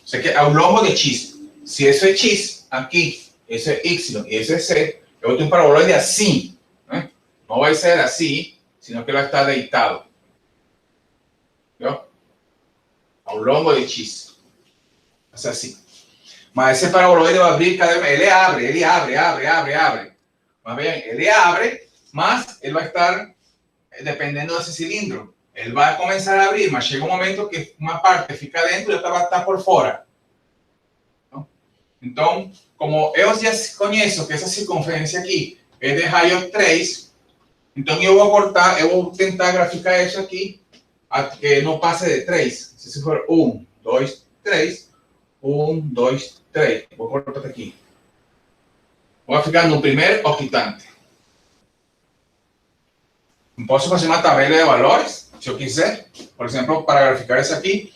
O sea que a lo longo de x, si eso es x, aquí, eso es y y eso es c, yo tengo un paraboloide así. ¿eh? No va a ser así, sino que va a estar deitado. ¿Vio? A lo longo de x. Es así. Mas esse paraboloide vai abrir cada vez. Ele abre. Mas bem, ele abre, mas ele vai estar dependendo desse cilindro. Ele vai começar a abrir, mas chega um momento que uma parte fica dentro e outra vai estar por fora. Então, como eu já conheço que essa circunferência aqui é de raio 3, então eu vou cortar, eu vou tentar graficar isso aqui, que não passe de 3. Se for 1, 2, 3, 1, 2, 3. Vou cortar aqui. Vou ficar no primeiro octante. Posso fazer uma tabela de valores, se eu quiser. Por exemplo, para graficar isso aqui,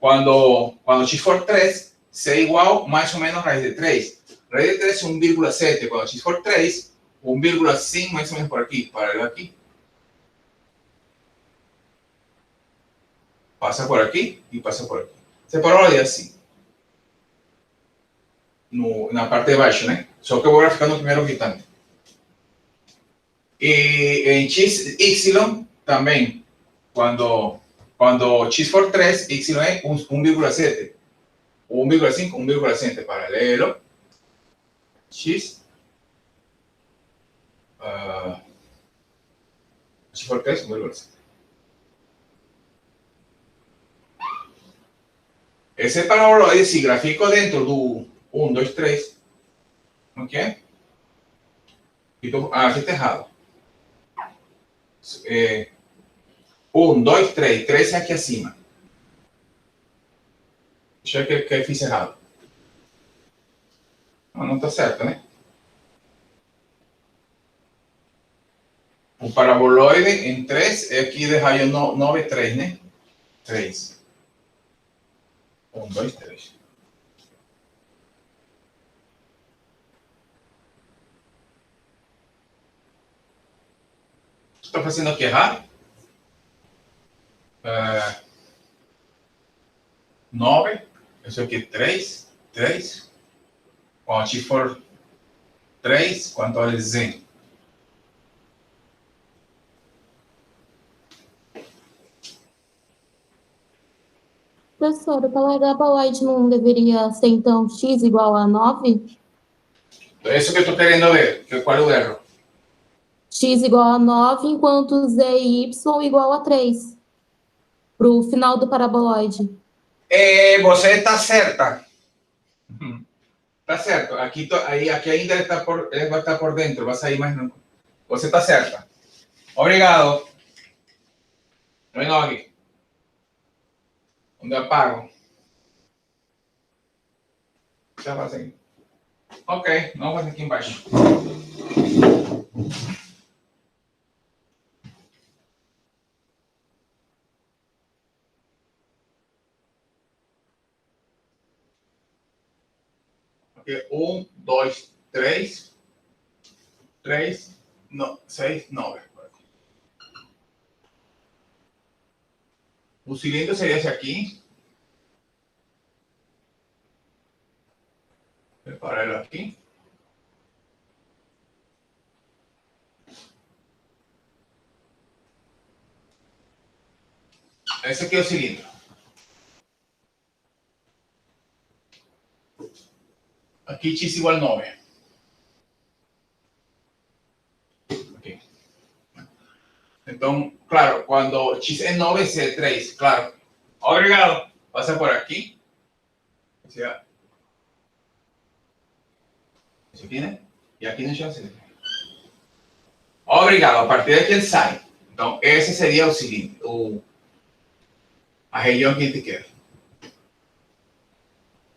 quando x for 3, c é igual mais ou menos raiz de 3. Raiz de 3 é 1,7. Quando x for 3, 1,5 mais ou menos por aqui. Paralelo aqui. Passa por aqui e passa por aqui. Separou ali assim. Na parte de baixo, né? Só que eu vou graficar no primeiro octante. E em x, y também, quando x for 3, y é 1,7. 1,5, 1,7, paralelo. X. X for 3, 1,7. Esse paraboloide, se grafico dentro do 1, 2, 3. Ok? Aqui está errado. 1, 2, 3. 3 é aqui acima. Deixa eu ver que eu fiz errado. Não está certo, né? O paraboloide em 3 é aqui de raio 9, 3, né? 3. 1, 2, 3. Estou fazendo aqui errado? 9. Isso aqui 3. 3. Quando x for 3, quanto é z? Professor, o paraboloide não deveria ser, então, x igual a 9? Isso que eu estou querendo ver. Qual é o erro? X igual a 9, enquanto z e y igual a 3. Para o final do paraboloide. Você está certa. Está certo. Aqui ainda ele vai estar por dentro. Vai sair mais não. Você está certa. Obrigado. Não aqui. Onde eu apago? Já vai assim. Ok, não vai aqui embaixo. Ok, 1, 2, 3. 3, 6, 9. O cilindro seria esse aqui. Preparar ele aqui. Esse aqui é o cilindro. Aquí x igual 9. Okay. Então, claro, quando x é 9, esse é 3, claro. Obrigado. Passa por aqui. Esse aqui, né? E aqui no chão. Obrigado. A partir daqui ele sai. Então, esse seria o cilindro, a região que a gente quer.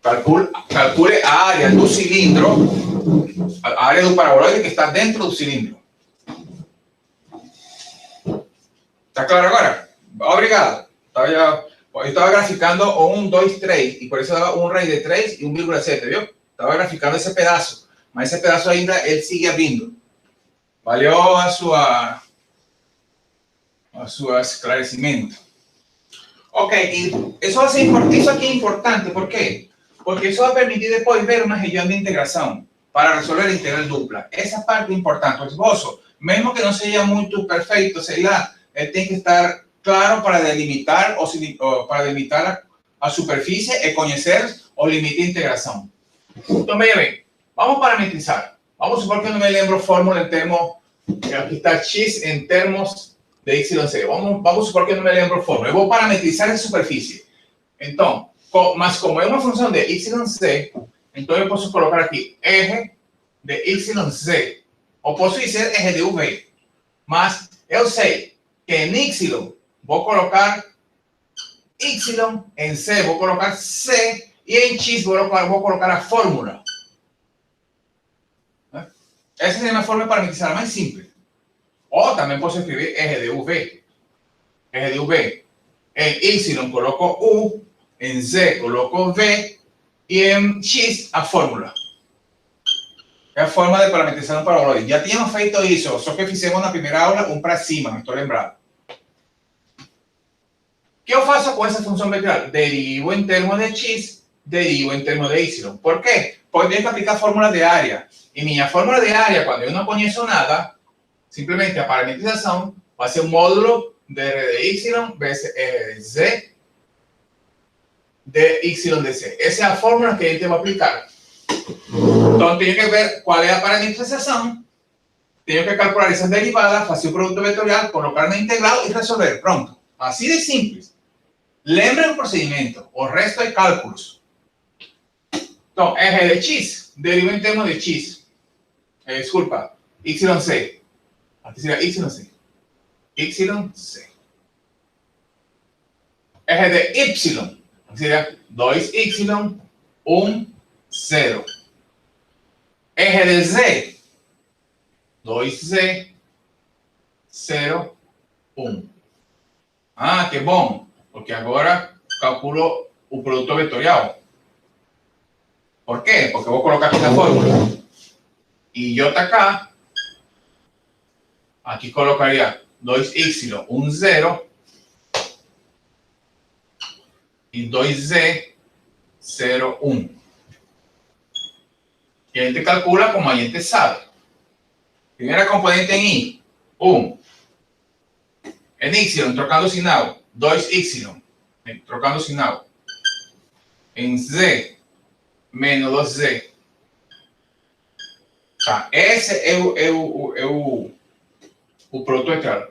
Calcule a área do cilindro, a área do paraboloide que está dentro do cilindro. Está claro agora? Obrigado. Eu estava graficando 1, 2, 3, e por isso dava 1 raiz de 3 e 1,7, viu? Estava graficando esse pedaço, mas esse pedaço ainda ele sigue abrindo. Valeu a sua esclarecimento. Ok, e isso aqui é importante, por quê? Porque isso vai permitir depois ver uma região de integração para resolver a integral dupla. Essa parte é importante. O esboço, mesmo que não seja muito perfeito, sei lá, ele tem que estar claro para delimitar a superfície e conhecer o limite de integração. Então, veja bem, vamos parametrizar. Vamos supor que eu não me lembro a fórmula em termos, aqui está x em termos de yc. Vamos supor que eu não me lembro a fórmula. Eu vou parametrizar essa superfície. Então, mas como é uma função de yc, então eu posso colocar aqui r de yc. Ou posso dizer r de uv. Mas eu sei que em y vou colocar y, em c vou colocar c, e em x vou colocar a fórmula. Essa seria uma forma de parametrizar mais simples. Ou também posso escrever r de uv. R de uv. Em y coloco u, em z coloco v, e em x a fórmula. É a forma de parametrizar um paraboloide. Já tínhamos feito isso, só que fizemos na primeira aula para cima, não estou lembrado. O que eu faço com essa função vetorial? Derivo em termos de x, derivo em termos de y. Por quê? Porque tenho que aplicar a fórmula de área. E minha fórmula de área, quando eu não conheço nada, simplesmente a parametrização vai ser um módulo de r de y vezes r de z de y de c. Essa é a fórmula que a gente vai aplicar. Então, tenho que ver qual é a parametrização, tenho que calcular essas derivadas, fazer o produto vetorial, colocar na integral e resolver. Pronto. Assim de simples. Lembrem o procedimento. O resto é cálculos. Então, r de x, derivo em termos de x. Desculpa, yc. Aqui seria yc. yc. R de y, aqui seria 2y, 1, 0. R de z, 2z, 0, 1. Ah, que bom, porque agora calculo o produto vetorial. Por quê? Porque vou colocar aqui na fórmula. E JK, aqui colocaria 2y, 1, 0, e 2z, 0, 1. E a gente calcula como a gente sabe. Primeira componente em I, 1. En Y, trocando sinal, 2y, trocando sinal. Em Z, menos 2z. Tá, esse é o produto vetorial.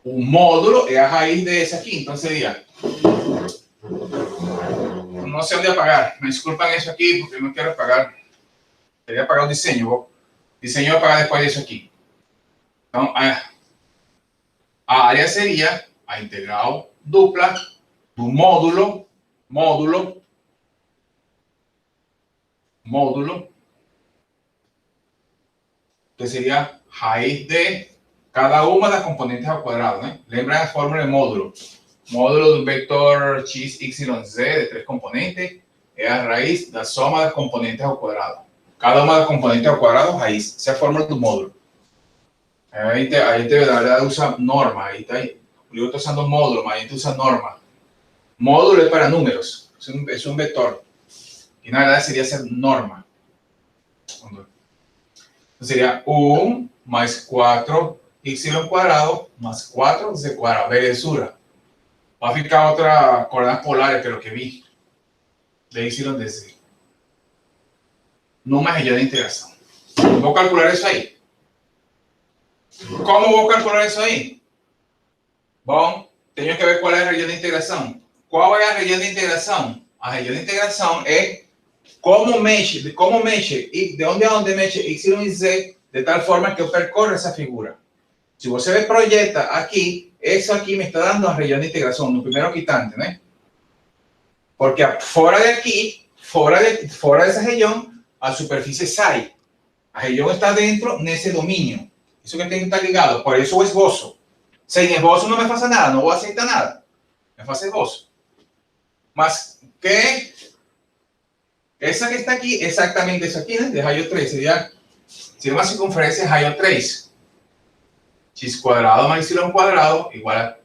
O módulo é a raiz desse aqui, então seria... Não sei onde apagar, me desculpem isso aqui, porque eu não quero apagar. Queria apagar o desenho, o desenho eu vou apagar depois disso aqui. Então, a área seria a integral dupla do módulo, que seria raiz de cada uma das componentes ao quadrado, né? Lembra a fórmula de módulo? Módulo do vetor x, y, z de 3 componentes é a raiz da soma das componentes ao quadrado. Cada uma das componentes ao quadrado, raiz. Essa é a fórmula do módulo. A gente, na verdade, usa norma. Aí tá, eu estou usando módulo, mas a gente usa norma. Módulo é para números. É um vetor. E, na verdade, seria ser norma. Então, seria 1 mais 4y quadrado mais 4z quadrado. Belezura. Vai ficar outra coordenada polar, pelo que vi. De y de z. numa região de integração. Vou calcular isso aí. Como vou calcular isso aí? Bom, tenho que ver qual é a região de integração. Qual é a região de integração? A região de integração é como mexe e de onde a onde mexe y e z, de tal forma que eu percorro essa figura. Se você projeta aqui, isso aqui me está dando a região de integração, no primeiro quitante, né? Porque fora de aqui, fora dessa região, a superfície sai. A região está dentro nesse domínio. Isso que tem que estar ligado. Por isso o esboço. Sem esboço não me faça nada, não vou aceitar nada. Me faça esboço. Mas que essa que está aqui, exatamente isso aqui, né? De raio 3, seria uma circunferência de raio 3. X cuadrado mais y cuadrado igual a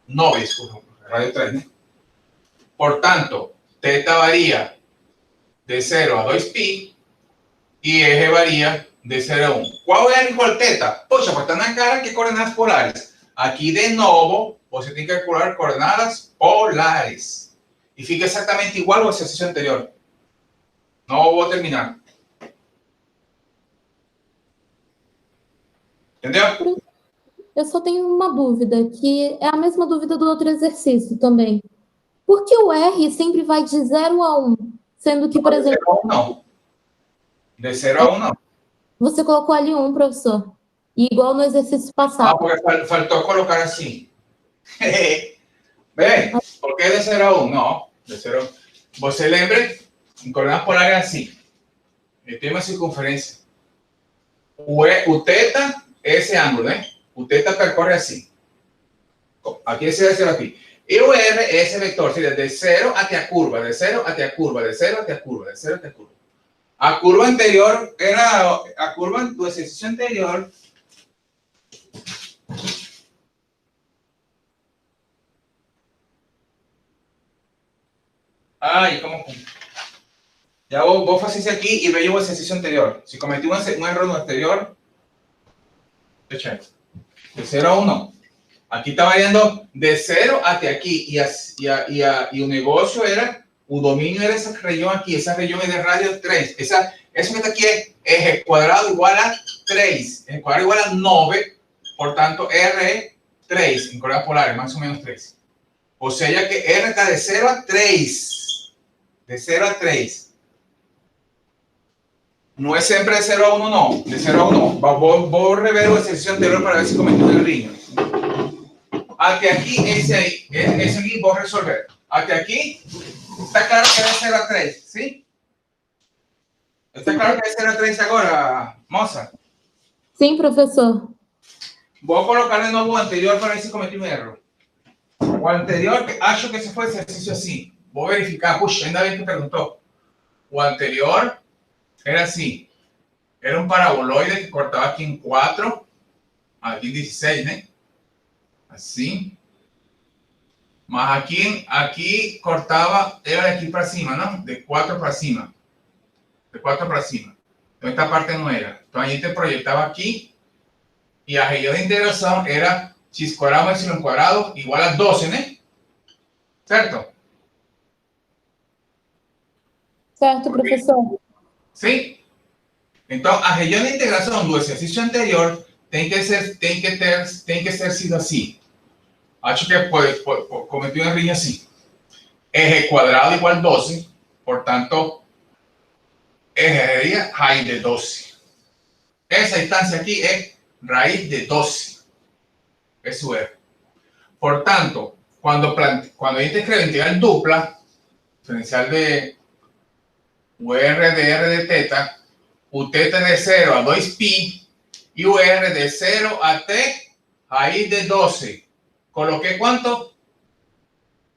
9, raio 3, né? Portanto, θ varia de 0 a 2π e eje varia de 0 a 1. Qual é a igual θ? Poxa, pues está na cara que coordenadas polares. Aqui, de novo, você tem que calcular coordenadas polares. E fica exatamente igual ao exercício anterior. Não vou terminar. Entendeu? Eu só tenho uma dúvida, que é a mesma dúvida do outro exercício também. Por que o R sempre vai de 0 a 1? Sendo que, por exemplo... De 0 a 1, não. De 0 a 1, não. Você colocou ali 1, professor. E igual no exercício passado. Ah, porque faltou colocar assim. Bem, por que de 0 a 1? Não. De 0 a 1. Você lembra? Em coordenadas polares é assim. Tem uma circunferência. O θ é esse ângulo, né? O θ percorre assim. Aqui esse é 0 aqui. E o R é esse vetor, seria de 0 até a curva, de 0 até a curva, de 0 até a curva, de 0 até a curva. A curva anterior era a curva do exercício anterior. Ai, como? Já vou fazer isso aqui e vejo o exercício anterior. Se cometi um erro no anterior, deixa. De 0 a 1 não. Aqui está variando de 0 até aqui. E o negócio era, o domínio era essa região aqui. Essa região é de rádio 3. Isso que está aqui é eje quadrado igual a 3. Eje quadrado igual a 9. Portanto, R é 3. Em coordenadas polares, mais ou menos 3. Ou seja, que R está de 0 a 3. De 0 a 3. Não é sempre de 0 a 1, não. De 0 a 1, não. Vou rever o exercício anterior para ver se cometi um errinho. Até aqui, esse aqui vou resolver. Até aqui, está claro que é de 0 a 3, sim? Está claro que é de 0 a 3 agora, moça? Sim, professor. Vou colocar de novo o anterior para ver se cometi um erro. O anterior, acho que esse foi o exercício assim. Vou verificar. Puxa, ainda bem que perguntou. O anterior era assim. Era um paraboloide que cortava aqui em 4, aqui em 16, né? Assim. Mas aqui cortava, era de aqui para cima, não? De 4 para cima. De 4 para cima. Então, esta parte não era. Então, a gente projetava aqui e a região de integração era x cuadrado mais y cuadrado igual a 12, né? Certo? Certo, professor. Sim? Então, a região de integração do exercício anterior tem que ser sido assim. Acho que cometi um errinho assim. Eje quadrado igual a 12, portanto, eje seria raiz de 12. Essa distância aqui é raiz de 12. Eso es. Por tanto, cuando a gente escreve integral dupla, diferencial de UR de R de θ, o θ de 0 a 2π y UR de 0 a t raiz de 12. ¿Coloqué cuánto?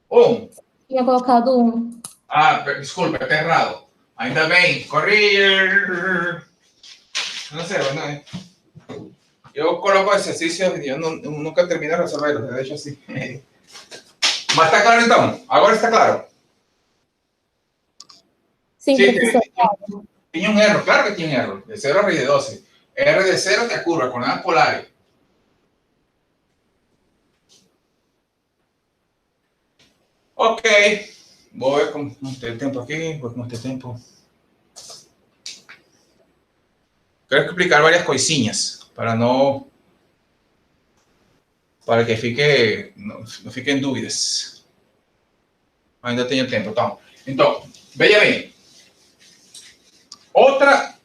1. Tinha colocado 1. Ah, desculpa, está errado. Ainda bem, corrigir. Não sei, não. Eu coloco exercícios e eu nunca termino de resolverlos, eu deixo assim. Mas está claro então? Agora está claro? Sim, Sí, professor. tinha um erro, claro que tinha um erro. De 0 a raiz de 12. R de 0 até a curva, coordenadas polares. Ok. Vou ver como tem tempo aqui, vou com este tempo. Quiero explicar varias coisinhas para que não fiquem dúvidas. Ainda tenho tempo, então. Então, veja bem. Outra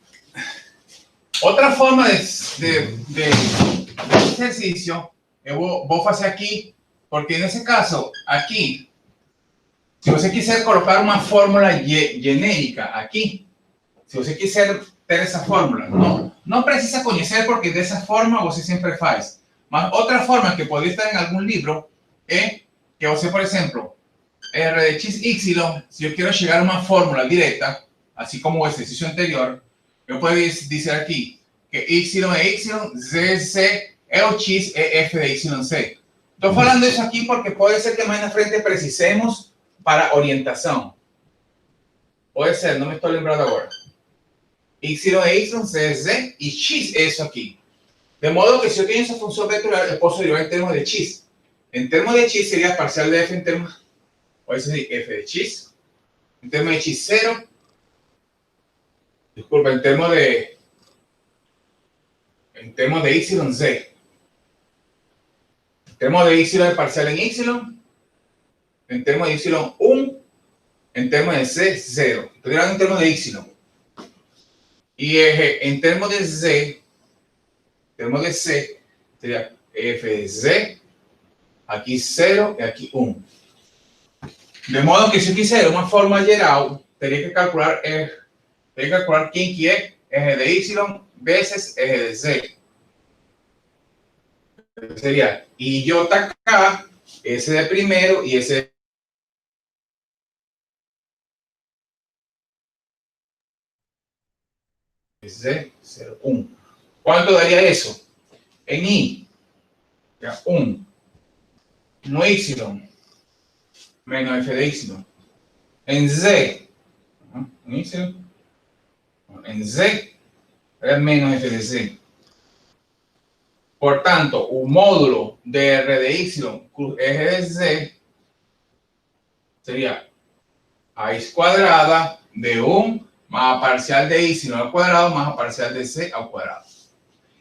forma de exercício, eu vou fazer aqui, porque nesse caso, aqui, se você quiser colocar uma fórmula genérica aqui, se você quiser ter essa fórmula, não precisa conhecer, porque dessa forma você sempre faz. Mas outra forma que pode estar em algum livro é que você, por exemplo, r de xy, se eu quero chegar a uma fórmula direta, assim como o exercício anterior, eu posso dizer aqui que y é y, z é o x, é f de yc. Estou falando isso aqui porque pode ser que mais na frente precisemos para orientação. Pode ser, não me estou lembrando agora. Y é y, z é z e x é isso aqui. De modo que se eu tenho essa função vetorial, eu posso derivar em termos de x. Em termos de x seria parcial de f em termos, pode ser f de x, em termos de x0, disculpa, em termos de yz. En termos de y es parcial en y, en termos de y1, en termos de z 0. Estoy hablando en termos de y. Y en termos de z, sería f de z, aquí 0 y aquí 1. De modo que si yo quisiera una forma geral, tenía que calcular quién que es eje de y veces eje de z. Sería y acá, ese de primero y ese de 0, 1. ¿Cuánto daría eso? En y, ya, 1. No y, menos f de y. En z, ¿no? En z, es menos f de z. Por tanto, un módulo de r de y cruz eje de z sería a x cuadrada de 1 más a parcial de y al cuadrado más a parcial de z al cuadrado.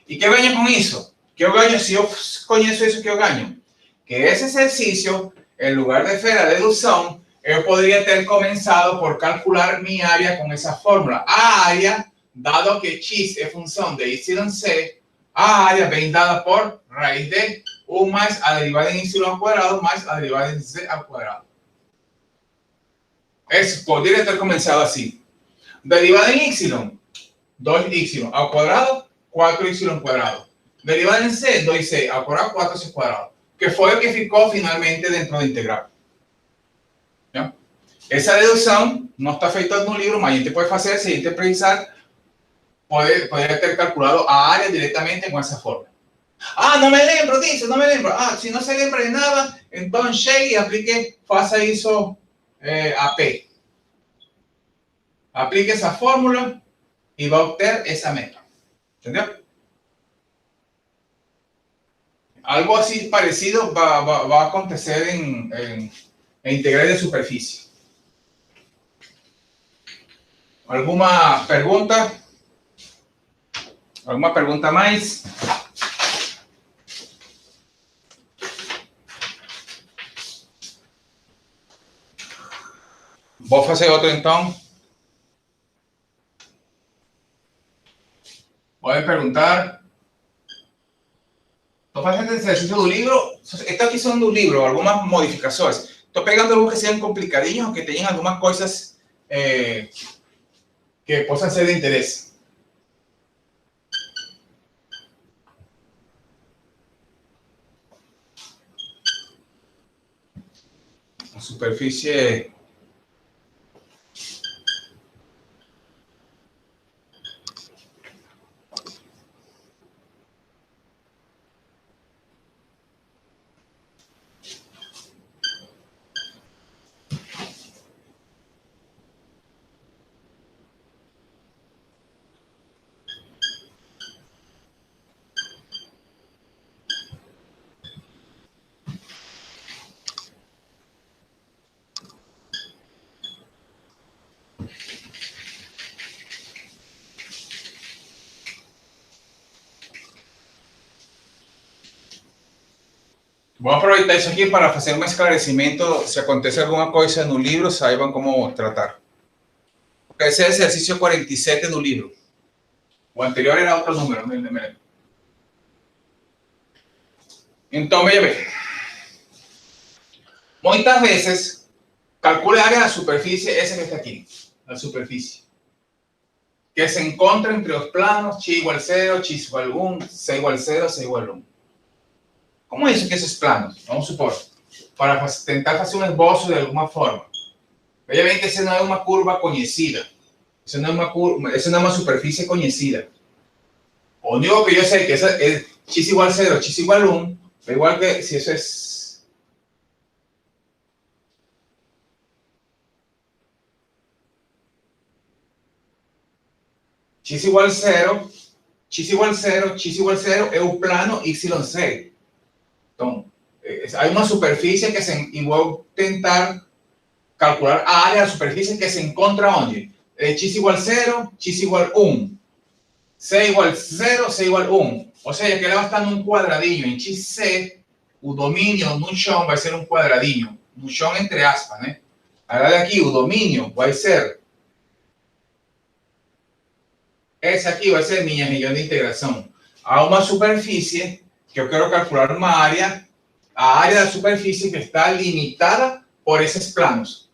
¿Y qué ganho con eso? ¿Qué ganho si yo conozco eso? ¿Qué ganho? Que ese ejercicio, en lugar de hacer la deducción, yo podría tener comenzado por calcular mi área con esa fórmula. A área, dado que x es función de yc, a área bien dada por raíz de 1 más a derivada en y al cuadrado más a derivada en z al cuadrado. Eso podría ter comenzado así. Derivada en y, 2y al cuadrado, 4y cuadrado. Derivada en c, 2c al cuadrado, 4c cuadrado. Que fue el que ficou finalmente dentro de integral. ¿Ya? Esa deducción no está feita en un libro, mas a gente puede hacer, si a gente precisar, podría ter calculado a área directamente con esa forma. Ah, no me lembro disso, no me lembro. Ah, si no se lembra de nada, entonces chegue y aplique, faça isso a P. Aplique esa fórmula y va a obtener esa meta. ¿Entendió? Algo así parecido va a acontecer en integrales de superficie. ¿Alguna pregunta? ¿Alguna pregunta más? Vou fazer outro então. Podem perguntar. Estou fazendo esse exercício do livro. Estas aqui são do livro, algumas modificações. Estou pegando alguns que sejam complicadinhos ou que tenham algumas coisas que possam ser de interesse. A superfície. Vou aproveitar isso aqui para fazer um esclarecimento. Se acontece alguma coisa no livro, saibam como tratar. Esse é o exercício 47 do livro. O anterior era outro número, não me lembro. Então, veja bem. Muitas vezes, calcule a área da superfície, essa que está aqui, a superfície, que se encontra entre os planos x igual 0, x igual 1, c igual 0, c igual 1. Como é isso que esses planos? Vamos supor, para tentar fazer um esboço de alguma forma. Veja bem que essa não é uma curva conhecida. Essa não é uma superfície conhecida. O único que eu sei que essa é x igual 0, x igual 1, é igual que se isso é x igual 0, x igual 0, x igual 0 é o plano YC. Então, há uma superfície que e vou tentar calcular a área da superfície que se encontra onde? X igual 0, x igual 1, c igual 0, c igual 1. Ou seja, que ela vai estar num quadradinho. Em XC, o domínio no chão vai ser um quadradinho. No chão, entre aspas, né? Agora aqui, o domínio vai ser... Essa aqui vai ser minha região de integração. Há uma superfície que eu quero calcular uma área, a área da superfície que está limitada por esses planos.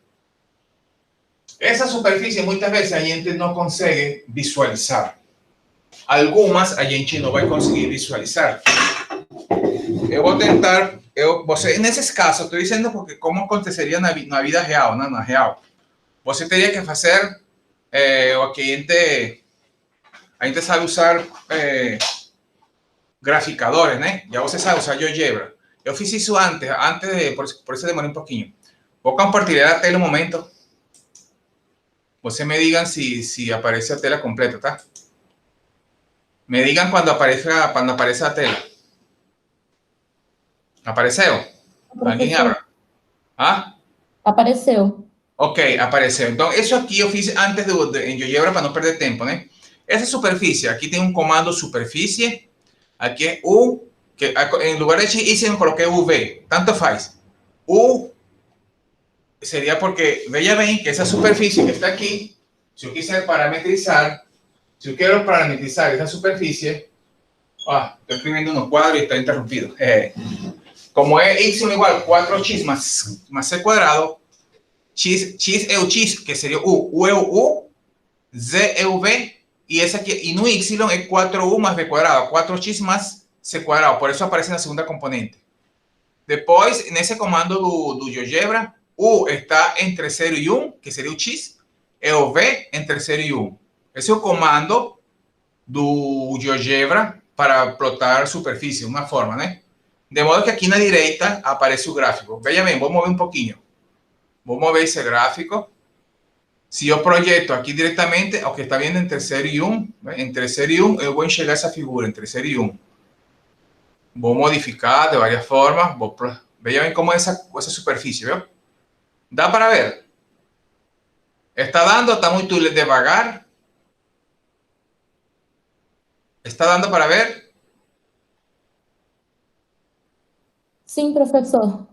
Essa superfície, muitas vezes, a gente não consegue visualizar. Algumas a gente não vai conseguir visualizar. Eu vou tentar, nesses casos, estou dizendo porque como aconteceria na vida real, né? Na real. Você teria que fazer o que a gente sabe usar graficadores, né? Já você sabe usar GeoGebra. Eu fiz isso antes de, por isso demorei um pouquinho. Vou compartilhar a tela um momento. Você me digam se aparece a tela completa, tá? Me digam quando aparece a tela. Apareceu? Alguém abra. Ah? Apareceu. Ok, apareceu. Então, isso aqui eu fiz antes em GeoGebra para não perder tempo, né? Essa superfície, aqui tem um comando superfície. Aqui é U, que em lugar de X eu coloquei UV. Tanto faz. U seria porque, veja bem que essa superfície que está aqui, se eu quiser parametrizar, se eu quero parametrizar essa superfície, estou escrevendo no quadro e está interrompido. Como é y igual 4x mais c quadrado, x é o x, que seria u é o u, z é o v, e essa aqui, e no y é 4u mais v quadrado, 4x mais c quadrado, por isso aparece na segunda componente. Depois, nesse comando do GeoGebra, u está entre 0 e 1, que seria o x, e o v entre 0 e 1. Esse é o comando do GeoGebra para plotar superfície, uma forma, né? De modo que aqui na direita aparece o gráfico. Veja bem, vou mover um pouquinho. Vou mover esse gráfico. Se eu projeto aqui diretamente, o que está vendo entre 0 e 1, entre 0 e 1, eu vou enxergar essa figura, entre 0 e 1. Vou modificar de várias formas. Veja bem como é essa superfície, viu? Dá para ver? Está dando, está muito devagar. Está dando para ver? Sim, professor.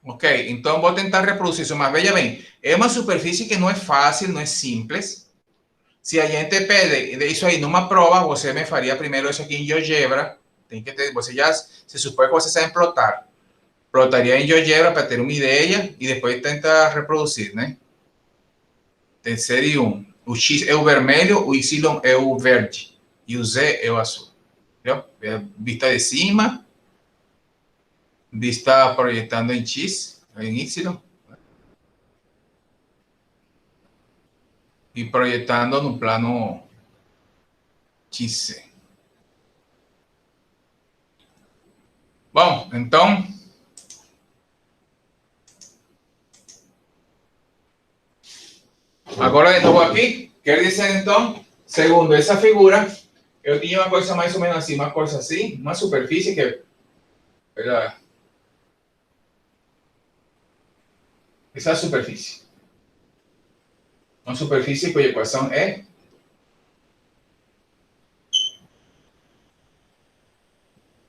Ok, então vou tentar reproduzir isso, mas veja bem, é uma superfície que não é fácil, não é simples. Se a gente pede isso aí numa prova, você me faria primeiro isso aqui em GeoGebra. Tem que ter, você já se supõe que você sabe plotar. Plotaria em GeoGebra para ter uma ideia e depois tenta reproduzir, né? Tem série 1. O X é o vermelho, o Y é o verde e o Z é o azul. Viu? Vista de cima. Vista proyectando en X, en Y, y proyectando no plano XC. Bom, então, agora de novo aqui, quer dizer então, segundo essa figura, eu tinha uma coisa mais ou menos assim, uma coisa assim, uma superfície que era essa superfície. Uma superfície cuja equação é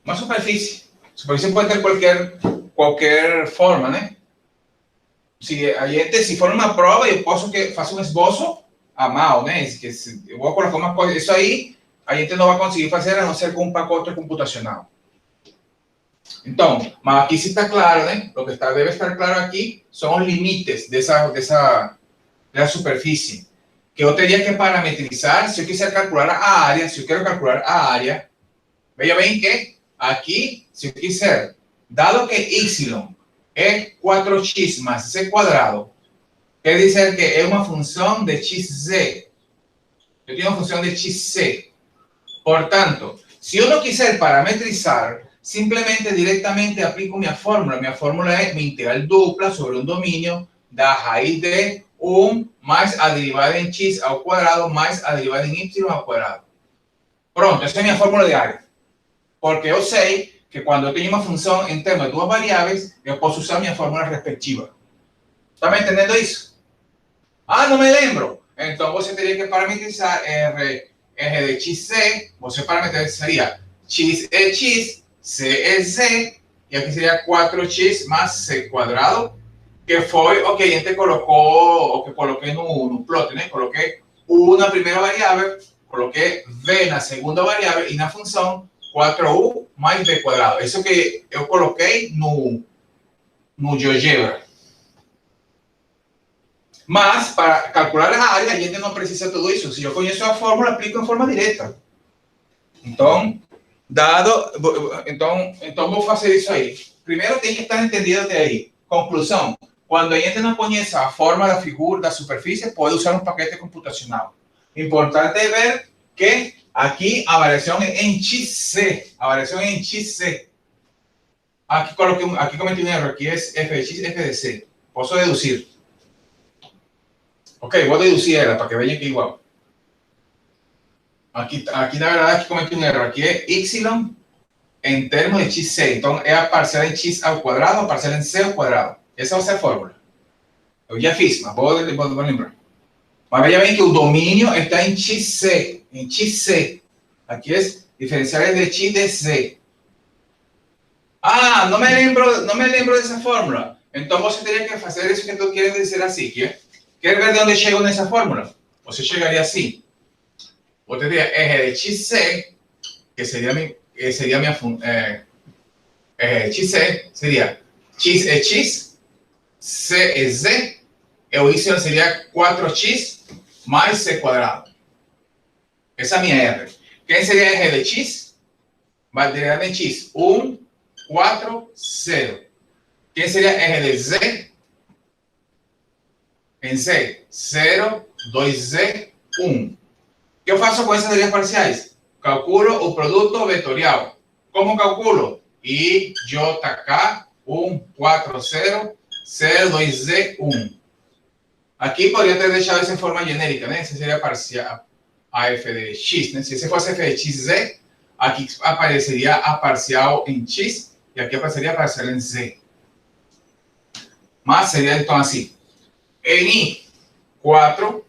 uma superfície. Superfície pode ter qualquer forma, né? Se for uma prova, eu posso fazer um esboço a mão, né? Eu vou colocar uma coisa, isso aí a gente não vai conseguir fazer a não ser com um pacote computacional. Então, mas aqui sí está claro, né? Lo que debe estar claro aqui são os limites dessa superfície, que eu teria que parametrizar se eu quiser calcular a área, se eu quero calcular a área. Veja bem que aqui, se eu quiser, dado que y é 4x mais z quadrado, quer dizer que é uma função de xz. Eu tenho uma função de xc. Portanto, se eu não quiser parametrizar, simplesmente diretamente aplico minha fórmula. Minha fórmula é minha integral dupla sobre um domínio da raiz de 1 mais a derivada em x ao quadrado mais a derivada em y ao quadrado. Pronto, essa é a minha fórmula de área. Porque eu sei que quando eu tenho uma função em termos de duas variáveis, eu posso usar minha fórmula respectiva. Está me entendendo isso? Ah, não me lembro. Então você teria que parametrizar R de xc, você parametrizaria x é x, c é z, e aqui seria 4x mais c quadrado, que foi o que a gente colocou, o que coloquei no plot, né? Coloquei u na primeira variável, coloquei v na segunda variável e na função 4u mais b quadrado. Isso que eu coloquei no GeoGebra. Mas, para calcular a área, a gente não precisa de tudo isso. Se eu conheço a fórmula, aplico em forma direta. Então, então vou fazer isso aí. Primeiro tem que estar entendido até aí. Conclusão. Quando a gente não conhece a forma da figura, da superfície, pode usar um paquete computacional. Importante é ver que aqui a variação é em xc. A variação é em xc. Aqui cometi um erro. Aqui é f de x, f de c. Posso deduzir. Ok, vou deduzir ela para que vejam que é igual. Aqui na verdade, aqui cometi um erro. Aqui é y em termos de xc. Então, é a parcela em x ao quadrado, a parcela em c ao quadrado. Essa vai ser a fórmula. Eu já fiz, mas vou lembrar. Mas veja bem que o domínio está em xc. Em xc. Aqui é diferenciais de x de z. Ah, não me lembro dessa fórmula. Então, você teria que fazer isso que tu queres dizer assim, que é. Quer ver de onde chego nessa fórmula? Você chegaria assim. Você teria R de xc, que seria minha xc, seria x é x, c é z, e o y seria 4x mais c quadrado. Essa é a minha R. Quem seria R de x? Vai derivar em x. 1, 4, 0. Quem seria R de z? Em Z, 0, 2Z, 1. O que eu faço com essas derivadas parciais? Calculo o produto vetorial. Como calculo? I, J, K, 1, 4, 0, 0, 2Z, 1. Aqui poderia ter deixado isso em forma genérica, né? Essa seria parcial, a f de x, né? Se esse fosse f de xz, aqui apareceria a parcial em x e aqui apareceria a parcial em z. Mas seria então assim. En I, 4,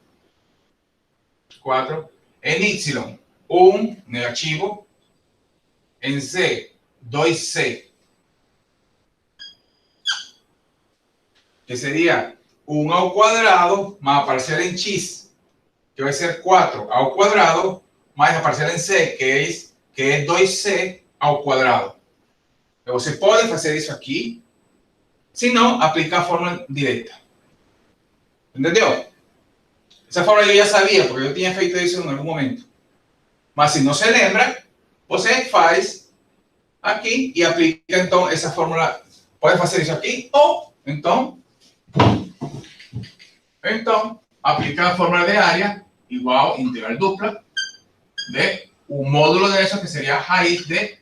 en Y, 1, negativo, en Z, 2C, que seria 1 ao quadrado más a parcela em x, que vai ser 4 ao quadrado, mais a parcela em c, que é 2c ao quadrado. Então, você pode fazer isso aqui, se não, aplicar a fórmula direta. Entendeu? Essa fórmula eu já sabia, porque eu tinha feito isso em algum momento. Mas se não se lembra, você faz aqui e aplica então essa fórmula. Pode fazer isso aqui, ou então aplica a fórmula de área igual integral dupla de o módulo de isso, que seria a raiz de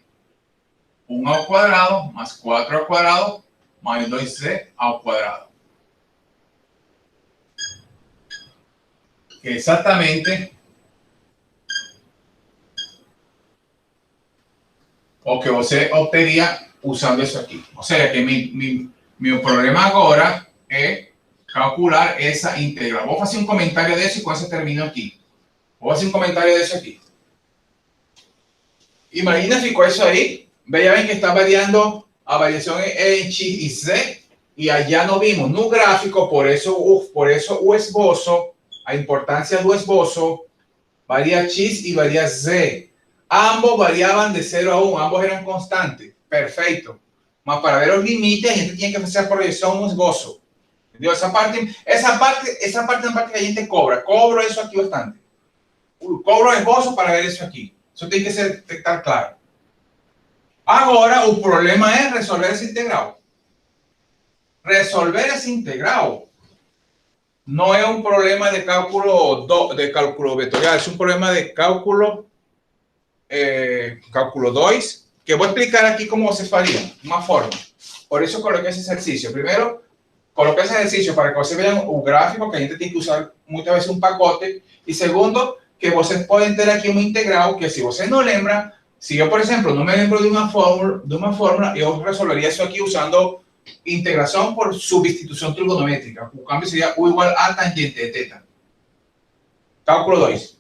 1 ao quadrado mais 4 ao quadrado mais 2c ao quadrado. Que é exatamente o que você obteria usando isso aqui. Ou seja, que meu problema agora é calcular essa integral. Vou fazer um comentário desse e com isso termino aqui. Vou fazer um comentário desse aqui. Imagina, ficou isso aí, Vean que está variando a variación en X y Z, y allá no vimos no gráfico, por eso o esbozo, a importância do esbozo, varía X y varía Z. Ambos variaban de 0 a 1, ambos eran constantes. Perfecto. Mas para ver los límites, a gente tiene que hacer a proyección un esbozo. ¿Entendió? Esa parte es una parte que a gente cobra. Cobro eso aquí bastante. Cobro esbozo para ver eso aqui. Isso tem que estar claro. Agora, o problema é resolver esse integral. Resolver esse integral no es un problema de cálculo vectorial, es un problema de cálculo 2, que voy a explicar aquí cómo se faría, una forma. Por eso coloqué ese ejercicio. Primero, coloqué ese ejercicio para que ustedes vean un gráfico que a gente tiene que usar muchas veces un pacote. Y segundo, que ustedes pueden tener aquí un integral que si ustedes no lembran, si yo, por ejemplo, no me lembro de una fórmula, yo resolvería eso aquí usando integración por sustitución trigonométrica. O cambio sería U igual a tangente de teta. Cálculo 2.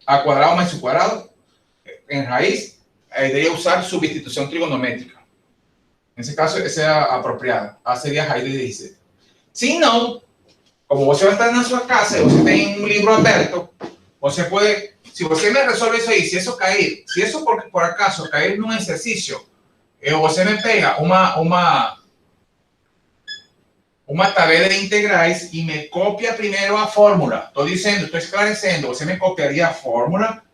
A cuadrado más su cuadrado. En raíz, debería usar sustitución trigonométrica. En ese caso, esa es apropiada. A sería raíz de 17. Si no, como usted va a estar en su casa y usted tiene un libro abierto, usted puede, si usted me resuelve eso ahí, si eso por acaso caer en un ejercicio, usted me pega uma tabela de integrais y me copia primero a fórmula. Estoy esclarecendo. Você me copiaría a fórmula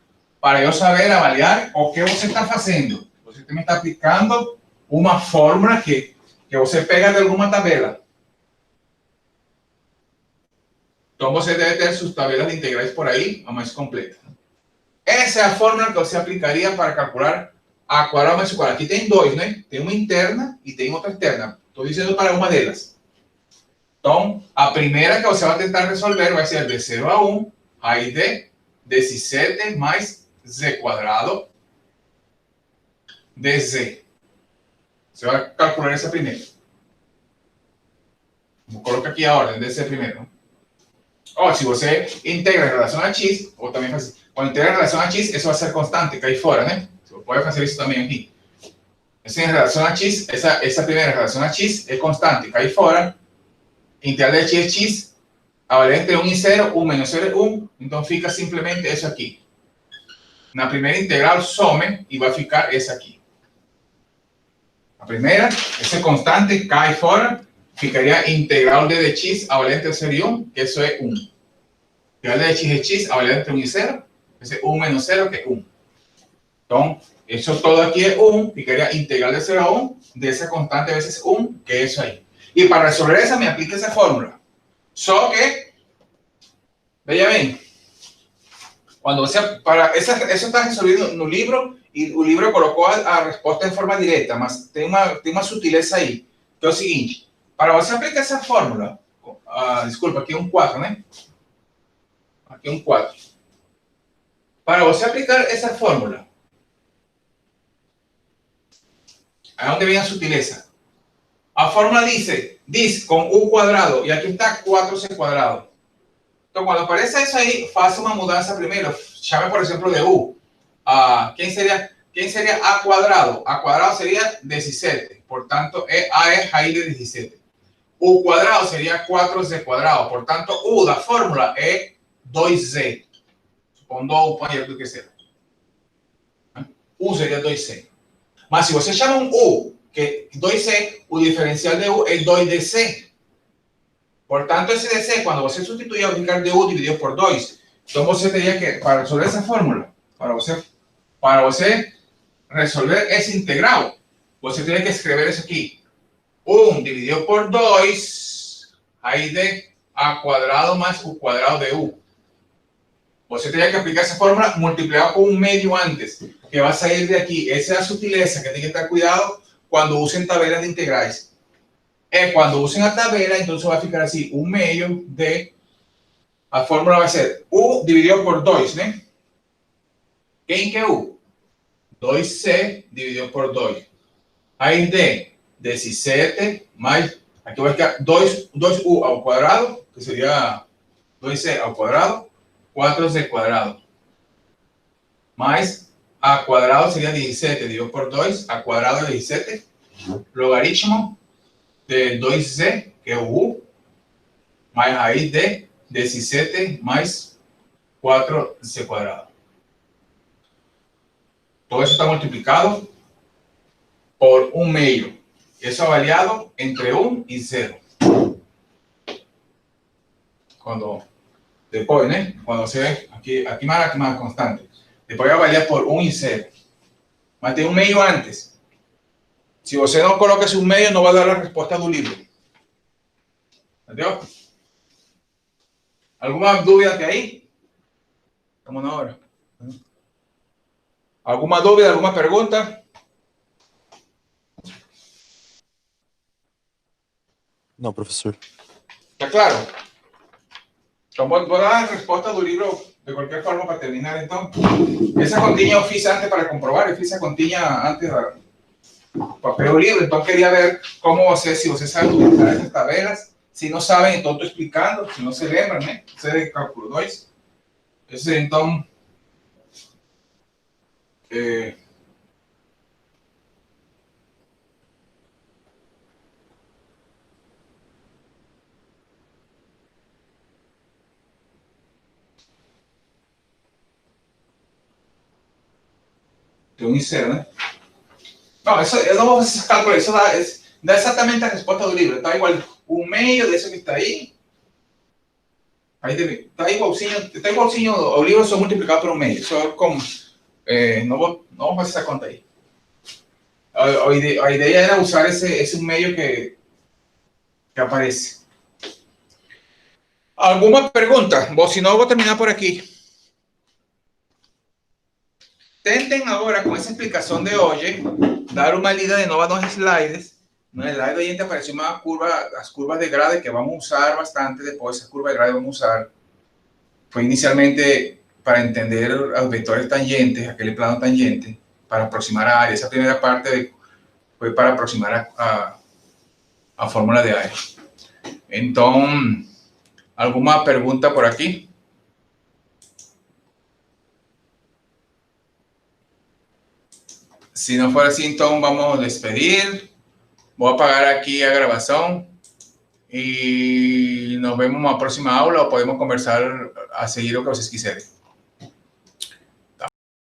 para yo saber avaliar o que você está haciendo. Usted me está aplicando una fórmula que usted pega de alguna tabela. Entonces, usted debe tener sus tabelas de integrais por ahí, a más completa. Esa es la fórmula que usted aplicaría para calcular a cuadrado más cuadrado. Aquí tem dois, né? Tem uma interna y tem otra externa. Estoy diciendo para una de ellas. Entonces, a primera que você vai tentar resolver vai ser de 0 a 1, raíz de 17 más z cuadrado de z. Você vai calcular essa primeira. Vou colocar aqui a ordem desse primeiro. O se você integra em relação a x, ou também faz, quando integra em relação a x, isso vai ser constante, cai fora, né? Você pode fazer isso também aqui. Essa em relação a x, essa primeira em relação a x é constante, cai fora. Integral de x es x, a variar entre 1 y 0, 1 menos 0 es 1, entonces fica simplemente eso aquí. La primera integral some y va a ficar esa aquí. La primera, ese constante cae fuera, ficaría integral de x a variar entre 0 y 1, que eso es 1. Integral de x es x, a variar entre 1 y 0, ese es 1 menos 0, que es 1. Entonces, eso todo aquí es 1, ficaría integral de 0 a 1, de esa constante a veces 1, que es eso ahí. Y para resolver esa me aplica esa fórmula. Solo que, vean bien, cuando eso está resolvido en un libro y el libro colocó a respuesta en forma directa, mas tiene una sutileza ahí, que es lo siguiente. Para você aplicar esa fórmula, disculpa, aquí un 4, ¿no? Aquí un 4. Para você aplicar esa fórmula, ¿a dónde viene la sutileza? La fórmula dice con u cuadrado y aquí está 4c cuadrado. Entonces, cuando aparece eso ahí, hace una mudanza primero. Llame, por ejemplo, de u. ¿Quién sería a cuadrado? A cuadrado sería 17. Por tanto, a es raíz de 17. U cuadrado sería 4c cuadrado. Por tanto, u, la fórmula es 2z. Con 2 u, lo que sea. U sería 2c. Mas si você llama un u, que 2c, o diferencial de u es 2dc. Por tanto, ese dc, cuando você sustituye a ubicar de u dividido por 2, entonces você tendría que, para resolver esa fórmula, para você resolver ese integral, você tiene que escribir eso aquí. 1 dividido por 2, raíz de a cuadrado más u cuadrado de u. Você tiene que aplicar esa fórmula multiplicado con un medio antes, que va a salir de aquí. Esa es la sutileza que tiene que estar cuidado cuando usen tabelas de integrales. Cuando usen la tabela, entonces va a ficar así, un medio de, la fórmula va a ser u dividido por 2, ¿no? ¿Qué es u? 2c dividido por 2. Raíz de 17 más, aquí va a ficar 2u al cuadrado, que sería 2c al cuadrado, 4c cuadrado. Más A cuadrado sería 17 dividido por 2, A cuadrado de 17, logaritmo de 2C, que es U, más raíz de 17 más 4C cuadrado. Todo eso está multiplicado por 1/2. Eso ha variado entre 1 y 0. Cuando después, ¿no? Cuando se ve aquí más constante. Después va a variar por 1 y 0. Más de 1/2 antes. Si usted no coloca ese 1/2, no va a dar la respuesta del libro. ¿Entendió? ¿Alguna duda que hay? Estamos en hora. ¿Alguna duda, alguna pregunta? No, profesor. ¿Está claro? Entonces, voy a dar la respuesta del libro de cualquier forma para terminar entonces. Esa continha oficia antes para comprobar, oficia continha antes de papel libre. Entonces quería ver cómo si usted sabe utilizar esas tabelas. Si no saben, entonces estoy explicando. Si no se lembran, ¿eh? Ese de cálculo 2. Ese entonces... de 1 y 0, ¿no? No, eso no vamos a hacer cálculo, eso da exactamente la respuesta del libro. Está igual 1/2 de eso que está ahí. Está igualzinho, los libros son multiplicados por 1/2. Eso es como, no vamos a hacer esa cuenta ahí. La idea era usar ese 1/2 que aparece. ¿Alguna pregunta? Vos, si no, voy a terminar por aquí. Tenten ahora con esa explicación de hoy, dar una lida de nuevo a los slides. En el slide oyente apareció una curva, las curvas de grado que vamos a usar bastante. Después, esa curva de grado vamos a usar. Fue inicialmente para entender los vectores tangentes, aquel plano tangente, para aproximar a área. Esa primera parte fue para aproximar a fórmula de área. Entonces, ¿alguna pregunta por aquí? Si no fuera así, entonces vamos a despedir. Voy a apagar aquí la grabación y nos vemos en la próxima aula o podemos conversar a seguir lo que ustedes quisieran.